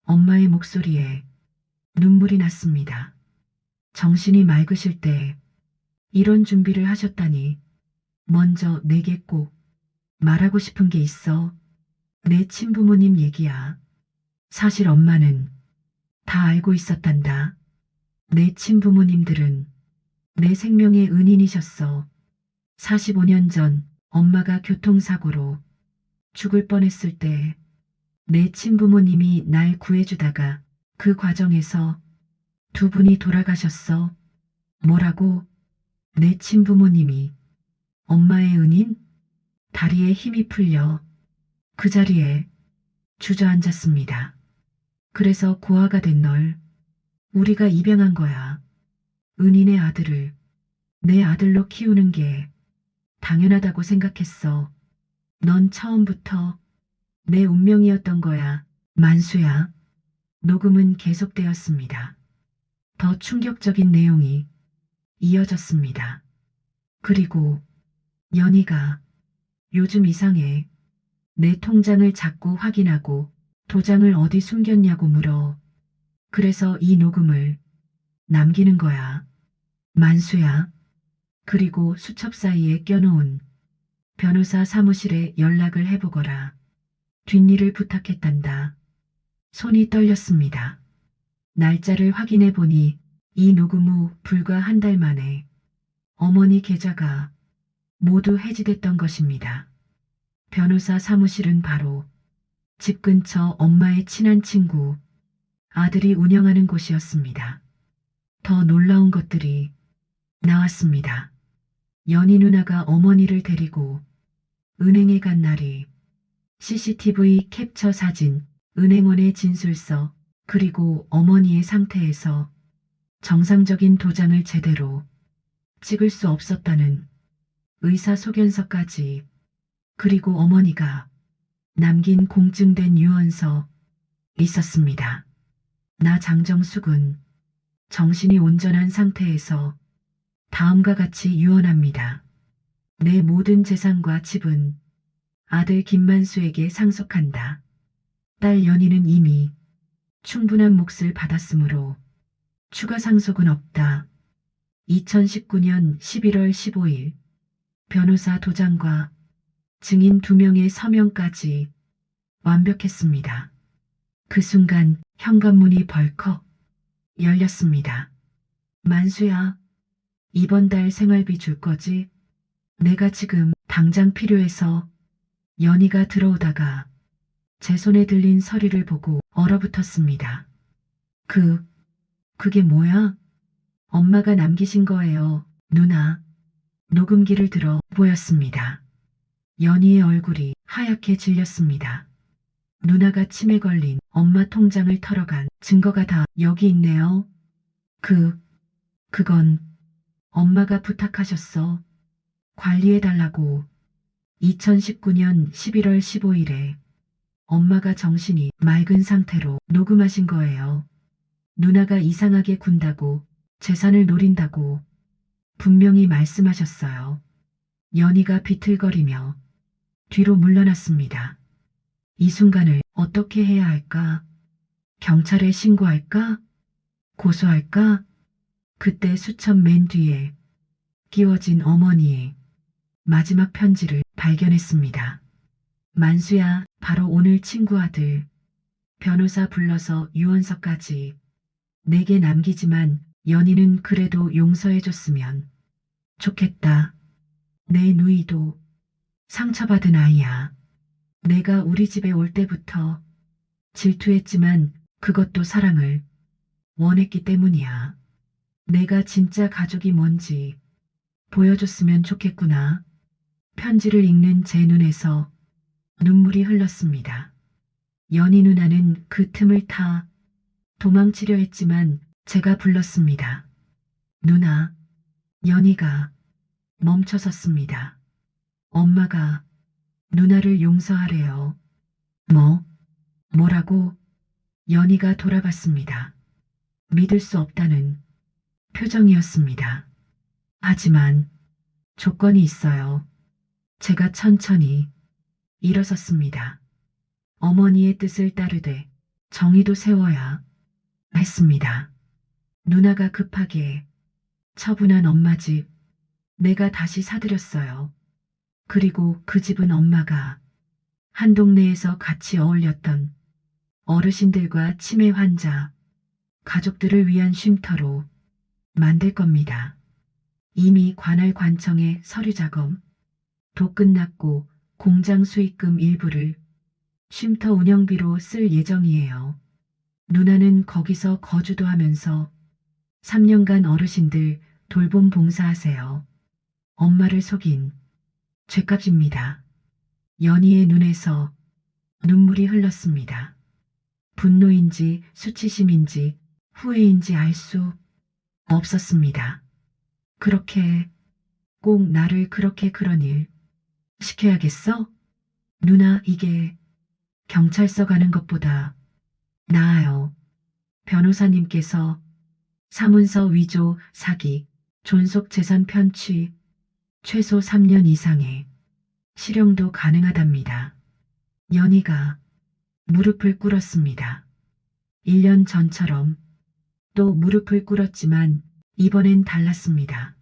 엄마의 목소리에 눈물이 났습니다. 정신이 맑으실 때 이런 준비를 하셨다니. 먼저 내게 꼭 말하고 싶은 게 있어. 내 친부모님 얘기야. 사실 엄마는 다 알고 있었단다. 내 친부모님들은 내 생명의 은인이셨어. 45년 전 엄마가 교통사고로 죽을 뻔했을 때 내 친부모님이 날 구해주다가 그 과정에서 두 분이 돌아가셨어. 뭐라고? 내 친부모님이 엄마의 은인? 다리에 힘이 풀려 그 자리에 주저앉았습니다. 그래서 고아가 된 널 우리가 입양한 거야. 은인의 아들을 내 아들로 키우는 게 당연하다고 생각했어. 넌 처음부터 내 운명이었던 거야. 만수야. 녹음은 계속되었습니다. 더 충격적인 내용이 이어졌습니다. 그리고 연희가 요즘 이상해. 내 통장을 자꾸 확인하고 도장을 어디 숨겼냐고 물어. 그래서 이 녹음을 남기는 거야. 만수야. 그리고 수첩 사이에 껴놓은 변호사 사무실에 연락을 해보거라. 뒷일을 부탁했단다. 손이 떨렸습니다. 날짜를 확인해 보니 이 녹음 후 불과 한 달 만에 어머니 계좌가 모두 해지됐던 것입니다. 변호사 사무실은 바로 집 근처 엄마의 친한 친구, 아들이 운영하는 곳이었습니다. 더 놀라운 것들이 나왔습니다. 연희 누나가 어머니를 데리고 은행에 간 날이 CCTV 캡처 사진, 은행원의 진술서, 그리고 어머니의 상태에서 정상적인 도장을 제대로 찍을 수 없었다는 의사소견서까지, 그리고 어머니가 남긴 공증된 유언서 있었습니다. 나 장정숙은 정신이 온전한 상태에서 다음과 같이 유언합니다. 내 모든 재산과 집은 아들 김만수에게 상속한다. 딸 연희는 이미 충분한 몫을 받았으므로 추가 상속은 없다. 2019년 11월 15일 변호사 도장과 증인 2명의 서명까지 완벽했습니다. 그 순간 현관문이 벌컥 열렸습니다. 만수야, 이번 달 생활비 줄 거지? 내가 지금 당장 필요해서. 연희가 들어오다가 제 손에 들린 서류를 보고 얼어붙었습니다. 그게 뭐야? 엄마가 남기신 거예요, 누나. 녹음기를 들어 보였습니다. 연희의 얼굴이 하얗게 질렸습니다. 누나가 치매 걸린 엄마 통장을 털어간 증거가 다 여기 있네요. 그건 엄마가 부탁하셨어. 관리해달라고. 2019년 11월 15일에 엄마가 정신이 맑은 상태로 녹음하신 거예요. 누나가 이상하게 군다고, 재산을 노린다고 분명히 말씀하셨어요. 연희가 비틀거리며 뒤로 물러났습니다. 이 순간을 어떻게 해야 할까? 경찰에 신고할까? 고소할까? 그때 수첩 맨 뒤에 끼워진 어머니의 마지막 편지를 발견했습니다. 만수야, 바로 오늘 친구 아들. 변호사 불러서 유언서까지 내게 남기지만 연희는 그래도 용서해줬으면 좋겠다. 내 누이도 상처받은 아이야. 내가 우리 집에 올 때부터 질투했지만 그것도 사랑을 원했기 때문이야. 내가 진짜 가족이 뭔지 보여줬으면 좋겠구나. 편지를 읽는 제 눈에서 눈물이 흘렀습니다. 연희 누나는 그 틈을 타 도망치려 했지만 제가 불렀습니다. 누나, 연희가 멈춰섰습니다. 엄마가 누나를 용서하래요. 뭐라고? 연희가 돌아봤습니다. 믿을 수 없다는 표정이었습니다. 하지만 조건이 있어요. 제가 천천히 일어섰습니다. 어머니의 뜻을 따르되 정의도 세워야 했습니다. 누나가 급하게 처분한 엄마 집, 내가 다시 사들였어요. 그리고 그 집은 엄마가 한 동네에서 같이 어울렸던 어르신들과 치매 환자, 가족들을 위한 쉼터로 만들 겁니다. 이미 관할 관청의 서류 작업도 끝났고 공장 수익금 일부를 쉼터 운영비로 쓸 예정이에요. 누나는 거기서 거주도 하면서 3년간 어르신들 돌봄 봉사하세요. 엄마를 속인 죄값입니다. 연희의 눈에서 눈물이 흘렀습니다. 분노인지 수치심인지 후회인지 알 수 없었습니다. 그렇게 꼭 나를 그렇게 그런 일 시켜야겠어? 누나, 이게 경찰서 가는 것보다 나아요. 변호사님께서 사문서 위조, 사기, 존속재산 편취, 최소 3년 이상의 실형도 가능하답니다. 연희가 무릎을 꿇었습니다. 1년 전처럼 또 무릎을 꿇었지만 이번엔 달랐습니다.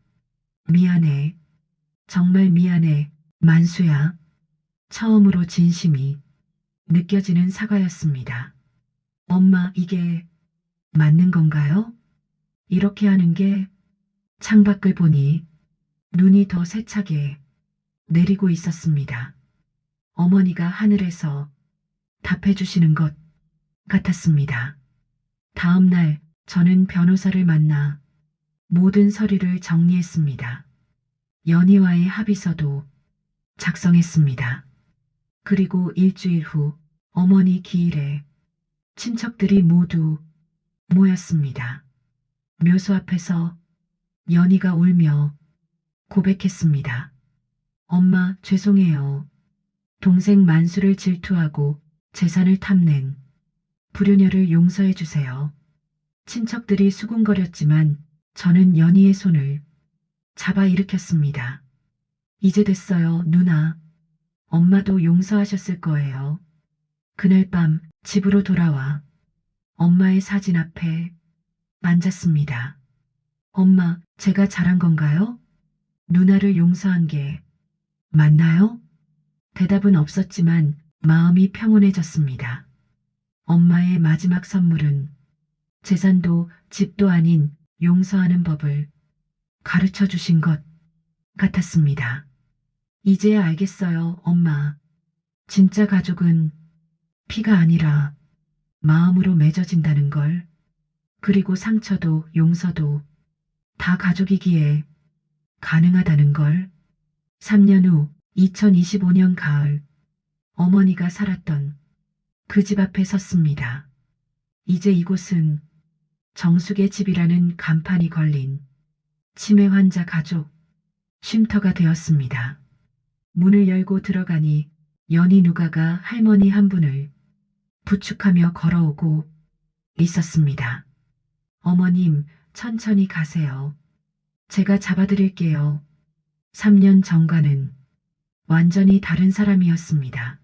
미안해. 정말 미안해. 만수야. 처음으로 진심이 느껴지는 사과였습니다. 엄마, 이게 맞는 건가요? 이렇게 하는 게 창밖을 보니 눈이 더 세차게 내리고 있었습니다. 어머니가 하늘에서 답해주시는 것 같았습니다. 다음 날 저는 변호사를 만나 모든 서류를 정리했습니다. 연희와의 합의서도 작성했습니다. 그리고 일주일 후 어머니 기일에 친척들이 모두 모였습니다. 묘소 앞에서 연희가 울며 고백했습니다. 엄마, 죄송해요. 동생 만수를 질투하고 재산을 탐낸 불효녀를 용서해 주세요. 친척들이 수군거렸지만 저는 연희의 손을 잡아 일으켰습니다. 이제 됐어요, 누나. 엄마도 용서하셨을 거예요. 그날 밤 집으로 돌아와 엄마의 사진 앞에 앉았습니다. 엄마, 제가 잘한 건가요? 누나를 용서한 게 맞나요? 대답은 없었지만 마음이 평온해졌습니다. 엄마의 마지막 선물은 재산도 집도 아닌 용서하는 법을 가르쳐 주신 것 같았습니다. 이제야 알겠어요, 엄마. 진짜 가족은 피가 아니라 마음으로 맺어진다는 걸. 그리고 상처도 용서도 다 가족이기에 가능하다는 걸. 3년 후 2025년 가을, 어머니가 살았던 그 집 앞에 섰습니다. 이제 이곳은 정숙의 집이라는 간판이 걸린 치매 환자 가족 쉼터가 되었습니다. 문을 열고 들어가니 연희 누가가 할머니 한 분을 부축하며 걸어오고 있었습니다. 어머님, 천천히 가세요. 제가 잡아드릴게요. 3년 전과는 완전히 다른 사람이었습니다.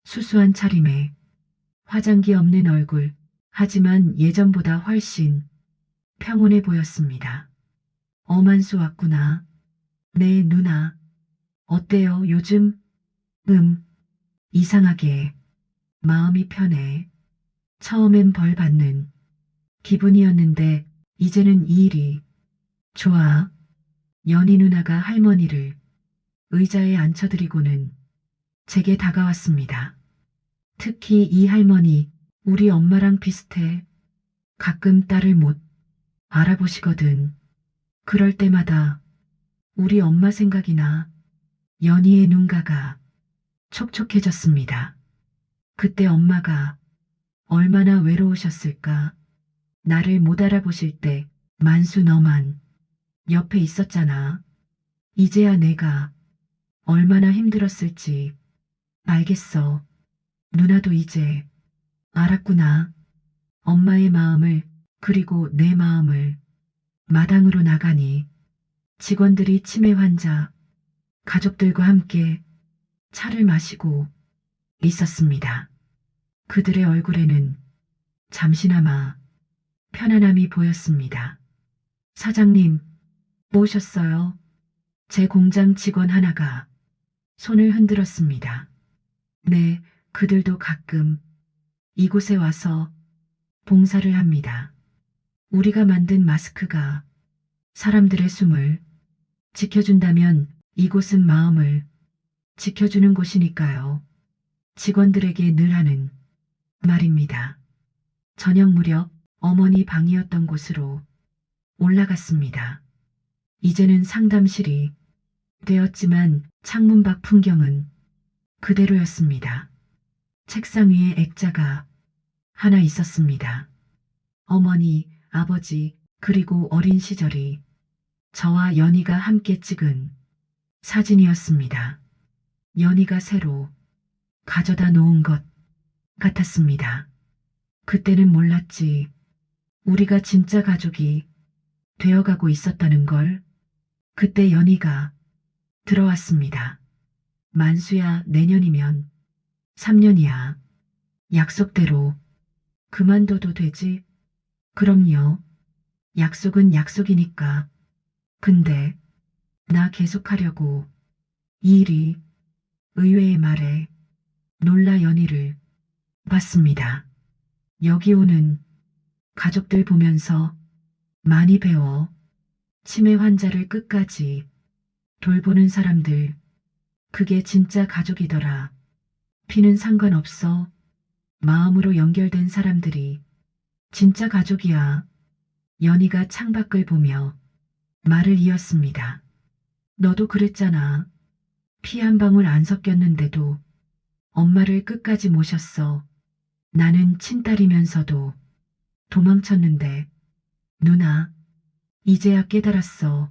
수수한 차림에 화장기 없는 얼굴, 하지만 예전보다 훨씬 평온해 보였습니다. 엄한수 왔구나. 네, 누나. 어때요, 요즘? 이상하게 마음이 편해. 처음엔 벌 받는 기분이었는데 이제는 이 일이 좋아. 연희 누나가 할머니를 의자에 앉혀드리고는 제게 다가왔습니다. 특히 이 할머니, 우리 엄마랑 비슷해. 가끔 딸을 못 알아보시거든. 그럴 때마다 우리 엄마 생각이 나. 연희의 눈가가 촉촉해졌습니다. 그때 엄마가 얼마나 외로우셨을까. 나를 못 알아보실 때 만수 너만 옆에 있었잖아. 이제야 내가 얼마나 힘들었을지 알겠어. 누나도 이제 알았구나. 엄마의 마음을, 그리고 내 마음을. 마당으로 나가니 직원들이 치매 환자 가족들과 함께 차를 마시고 있었습니다. 그들의 얼굴에는 잠시나마 편안함이 보였습니다. 사장님, 오셨어요? 제 공장 직원 하나가 손을 흔들었습니다. 네, 그들도 가끔 이곳에 와서 봉사를 합니다. 우리가 만든 마스크가 사람들의 숨을 지켜준다면 이곳은 마음을 지켜주는 곳이니까요. 직원들에게 늘 하는 말입니다. 저녁 무렵 어머니 방이었던 곳으로 올라갔습니다. 이제는 상담실이 되었지만 창문 밖 풍경은 그대로였습니다. 책상 위에 액자가 하나 있었습니다. 어머니, 아버지, 그리고 어린 시절이 저와 연희가 함께 찍은 사진이었습니다. 연희가 새로 가져다 놓은 것 같았습니다. 그때는 몰랐지. 우리가 진짜 가족이 되어가고 있었다는 걸. 그때 연희가 들어왔습니다. 만수야, 내년이면 3년이야. 약속대로 그만둬도 되지? 그럼요. 약속은 약속이니까. 근데 나 계속하려고. 이 일이 의외의 말에 놀라 연희를 봤습니다. 여기 오는 가족들 보면서 많이 배워. 치매 환자를 끝까지 돌보는 사람들. 그게 진짜 가족이더라. 피는 상관없어. 마음으로 연결된 사람들이 진짜 가족이야. 연희가 창밖을 보며 말을 이었습니다. 너도 그랬잖아. 피 한 방울 안 섞였는데도 엄마를 끝까지 모셨어. 나는 친딸이면서도 도망쳤는데. 누나, 이제야 깨달았어.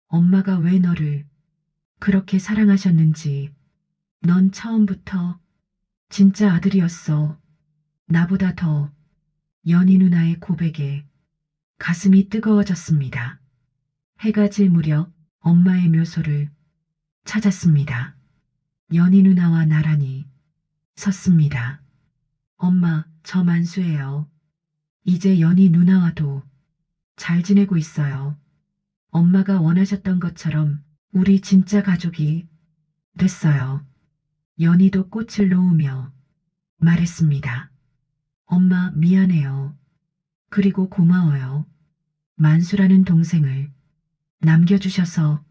엄마가 왜 너를 그렇게 사랑하셨는지. 넌 처음부터 진짜 아들이었어. 나보다 더. 연희 누나의 고백에 가슴이 뜨거워졌습니다. 해가 질 무렵 엄마의 묘소를 찾았습니다. 연희 누나와 나란히 섰습니다. 엄마, 저 만수예요. 이제 연희 누나와도 잘 지내고 있어요. 엄마가 원하셨던 것처럼 우리 진짜 가족이 됐어요. 연희도 꽃을 놓으며 말했습니다. 엄마, 미안해요. 그리고 고마워요. 만수라는 동생을 남겨주셔서.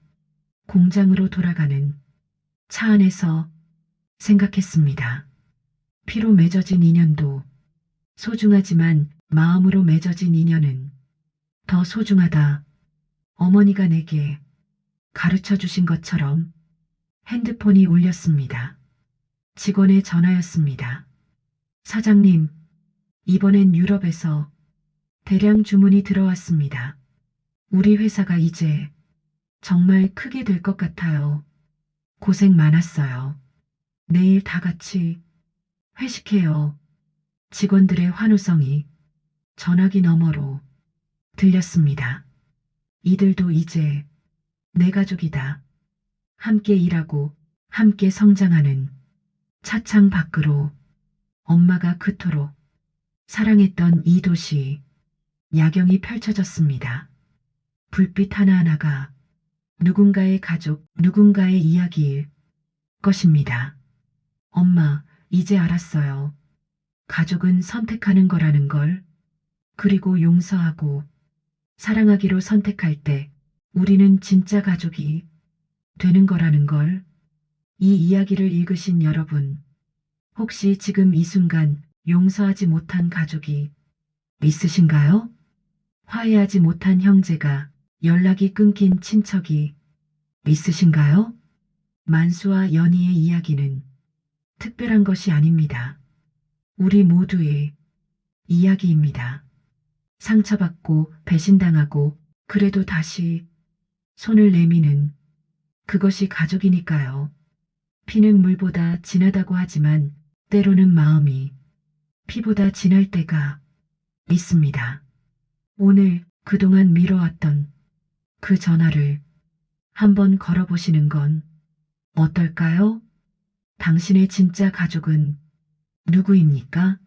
공장으로 돌아가는 차 안에서 생각했습니다. 피로 맺어진 인연도 소중하지만 마음으로 맺어진 인연은 더 소중하다. 어머니가 내게 가르쳐 주신 것처럼. 핸드폰이 울렸습니다. 직원의 전화였습니다. 사장님, 이번엔 유럽에서 대량 주문이 들어왔습니다. 우리 회사가 이제 정말 크게 될 것 같아요. 고생 많았어요. 내일 다 같이 회식해요. 직원들의 환호성이 전화기 너머로 들렸습니다. 이들도 이제 내 가족이다. 함께 일하고 함께 성장하는 차창 밖으로 엄마가 그토록 사랑했던 이 도시, 야경이 펼쳐졌습니다. 불빛 하나하나가 누군가의 가족, 누군가의 이야기일 것입니다. 엄마, 이제 알았어요. 가족은 선택하는 거라는 걸. 그리고 용서하고 사랑하기로 선택할 때 우리는 진짜 가족이 되는 거라는 걸. 이 이야기를 읽으신 여러분, 혹시 지금 이 순간 용서하지 못한 가족이 있으신가요? 화해하지 못한 형제가, 연락이 끊긴 친척이 있으신가요? 만수와 연희의 이야기는 특별한 것이 아닙니다. 우리 모두의 이야기입니다. 상처받고 배신당하고 그래도 다시 손을 내미는 그것이 가족이니까요. 피는 물보다 진하다고 하지만 때로는 마음이 피보다 진할 때가 있습니다. 오늘 그동안 미뤄왔던 그 전화를 한번 걸어보시는 건 어떨까요? 당신의 진짜 가족은 누구입니까?